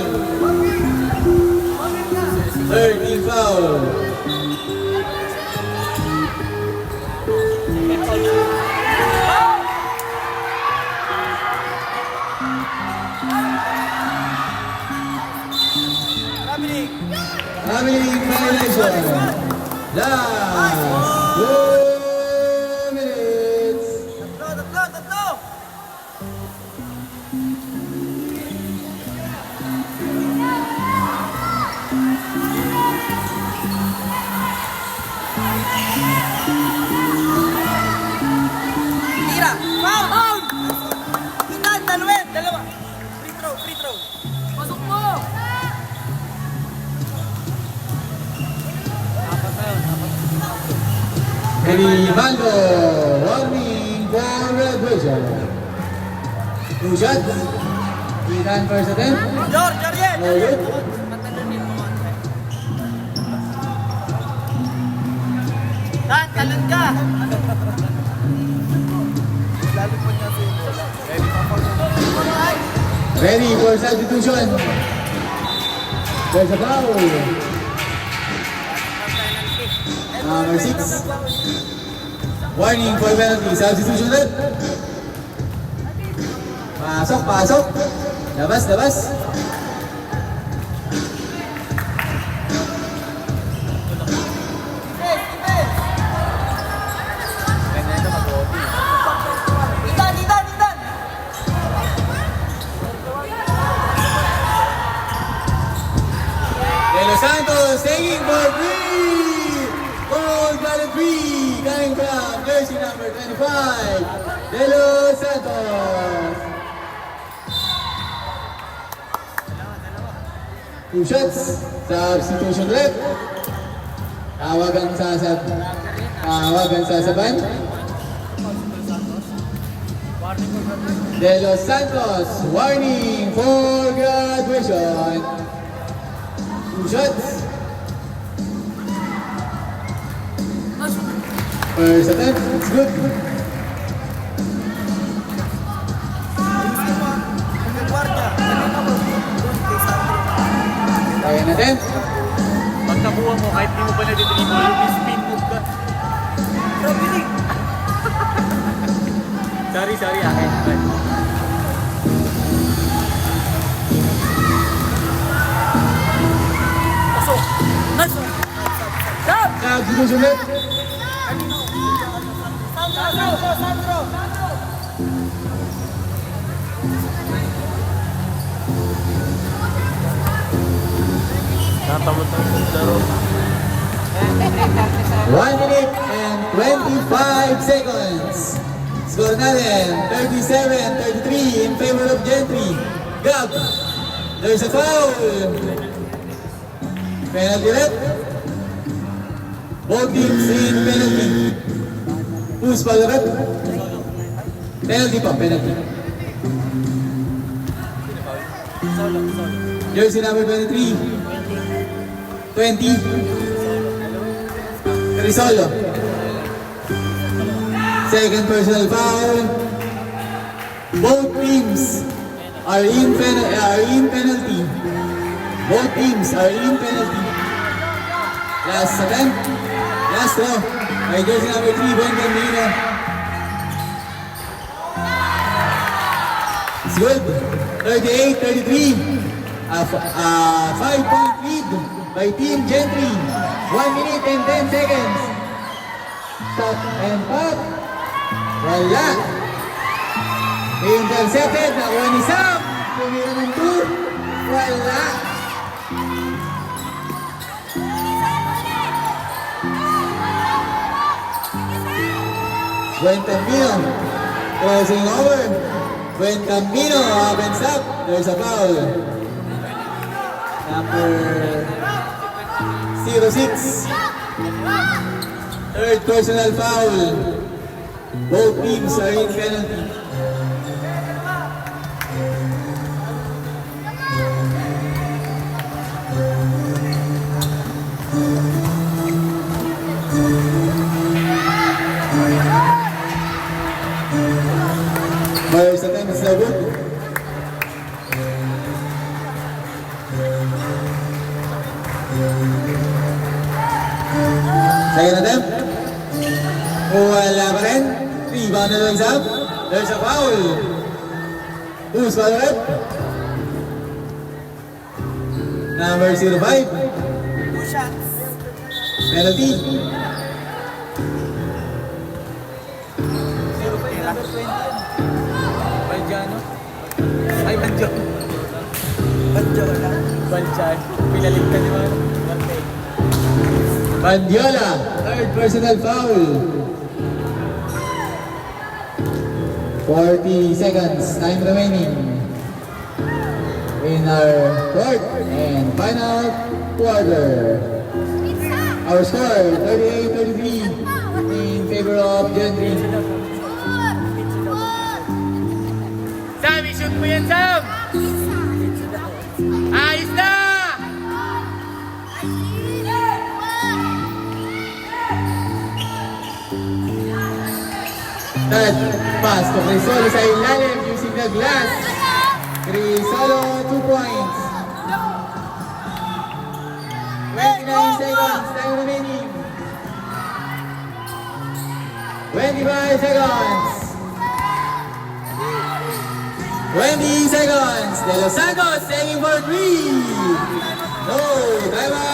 13 foul. Family violation. Last 2 minutes. Tatlo! Tira! Foul! Inan, dalawa! Free throw! Pasok mo! Rivaldo, warning for red version. 2 shots. Ethan first attempt. Jordan! No good. Dan, talon ka! Ready for substitution. There's a foul. Number 6. Warning for penalty. Substitution ulit. Pasok. Labas. Itan! De Los Santos taking for 3. Gold-blooded 3. Coming from jersey number 25. De Los Santos. 2 shots. Substitution left. Tawagan sa saban. De Los Santos, warning for graduation. 2 shots. First attempt, it's good. Second attempt. Pag nakuha mo, kahit di mo pa na-dribble, spin move ka. Sorry, akin. Pasok! Nice! Stop! Substitution left. Sandro! Natamot ang laro. 1 minute and 25 seconds. Score natin, 37-33 in favor of Gentry. Gab, there's a foul. Penalty left. Both teams in penalty. Who's foul left? Penalty pa, penalty. Jersey number 23. 20. Rizolo. Second personal foul. Both teams are in penalty. Both teams are in penalty. Last attempt. Last throw. By jersey number 3, Ben Gambino. It's good. 38-33. A 5-point lead by Team Gentry. 1 minute and 10 seconds. Stop and pop. Wala. Intercepted. Nakuha ni Sam. Tumira ng 2. Wala. Buen Campino. Crossing over. Buen Campino opens up. There's a foul. Number 06. Third personal foul. Both teams are in penalty. Second attempt. Wala pa rin. Rebound na lang Sam. There's a foul. Who's foul rep? Number 05. Penalty. Baljano? Ay, Baljano. Baljano. Pinaligtan ni Mano. Bandiola. Third personal foul. 40 seconds. Time remaining. In our fourth and final quarter. Our score, 38-33 in favor of Gentry. Sam, i-shoot mo yan, Sam! Ayos na! Third pass to Crisolo sa ilalim using the glass. Crisolo, 2 points. 29 seconds, time remaining. 25 seconds. 20 seconds. De Los Santos taking for 3. No, time out.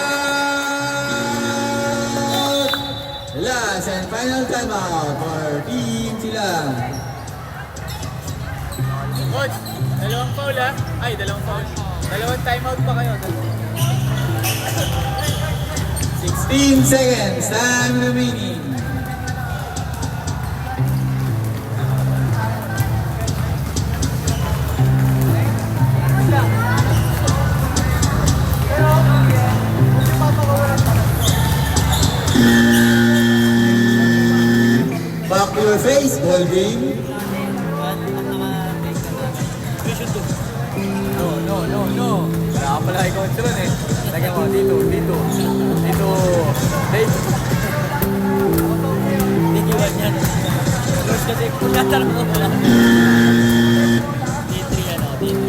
Last and final timeout for Team Silang. Coach, dalawang foul ha? Ay, dalawang foul. Dalawang timeout pa kayo. 16 seconds, time remaining. Back to your face, ball game. No. Wala ka pala i-control eh. Lagyan mo, dito. Dito. Hindi yan yan. Close kasi kuyatar mo wala. D3 ano, D3.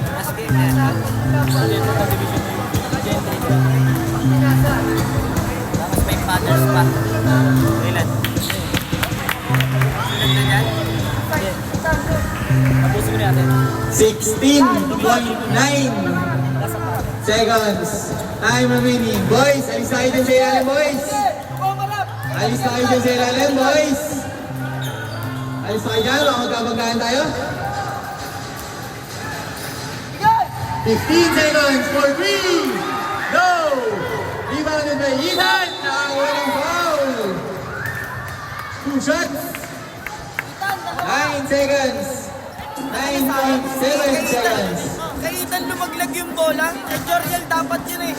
Last game yan. Dito sa division 2. Gen 3. Tapos may patters pa. Ilan? Ilan na yan? Tapusin mo natin. 16.9 seconds. Time remaining. Boys, alis na kayo dyan sa ilalim, boys. Alis na kayo dyan sa ilalim, boys. Alis na kayo dyan. Baka magkabanggaan tayo. 15 seconds for 3. No! Rebounded by Ethan. Nakakuha ng foul. 2 shots. 9 seconds. 9.7 seconds. Kay Ethan lumaglag yung bola. Kay Joriel dapat yun eh.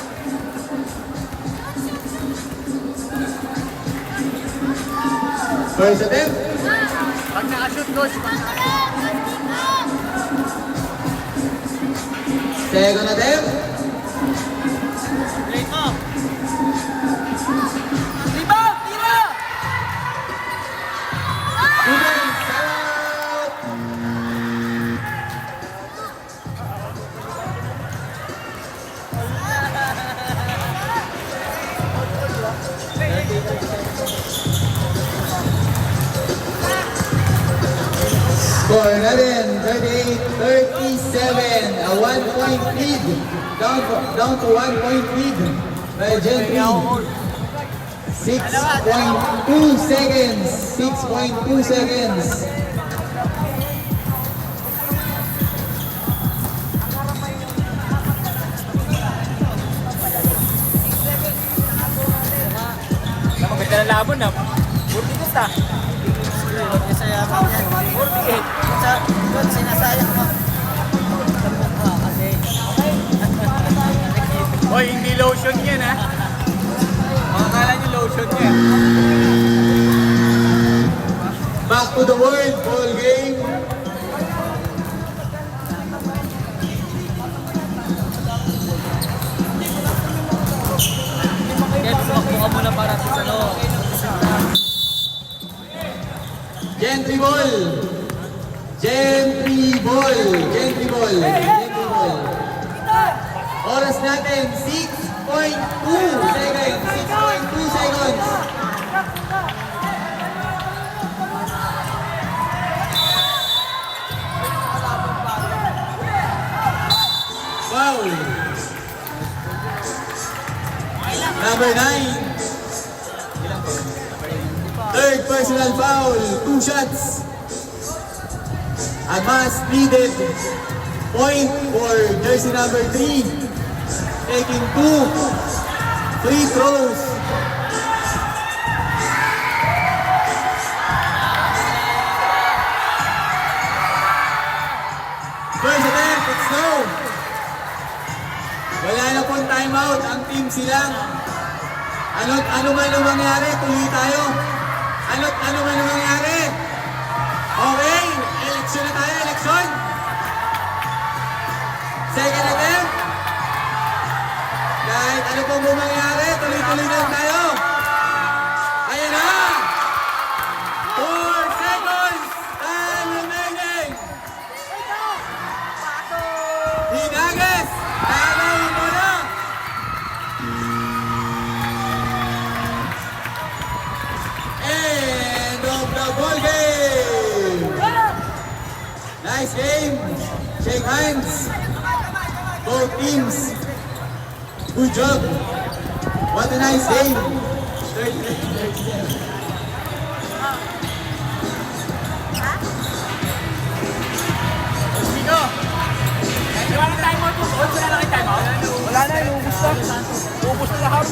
First attempt. Pag nakashoot, coach. Second attempt. Play mo. Rebound! Tira! 2 points. Out. Score natin, 38-37, a 1-point lead. Down to 1-point lead by Gentry. 6.2 seconds. 6.2 seconds. Nakapit na labon na. 40 gusta. Sinasayang yan. 48. Sinasayang mo. Kasi. Hoy, hindi lotion yan ha. Makakala niyo lotion yan. Back to the world, ball game. Kaya sumakbo ka muna para sa ano. Gentry ball. Gentry ball. Gentry ball. Gentry ball. Oras natin, 6.2 seconds. 6.2 seconds. Foul. Number 9. Third personal foul. 2 shots. A must needed point for jersey number 3. Taking 2 free throws. First attempt, it's no. Wala na pong timeout. Ang team silang. Ano man ang mangyari, tuloy tayo. Ano man ang mangyari. Okay, eleksyon na tayo, eleksyon. Second attempt. Kahit ano pong mangyari, tuloy-tuloy lang tayo. Ayan na. 4 seconds. Time remaining. Hinagas. Tanaw mo na. End of the ball game. Nice game. Shake hands. Both teams. Good job. What a nice game. 30. Wala na, iubos na. Ubus na lahat.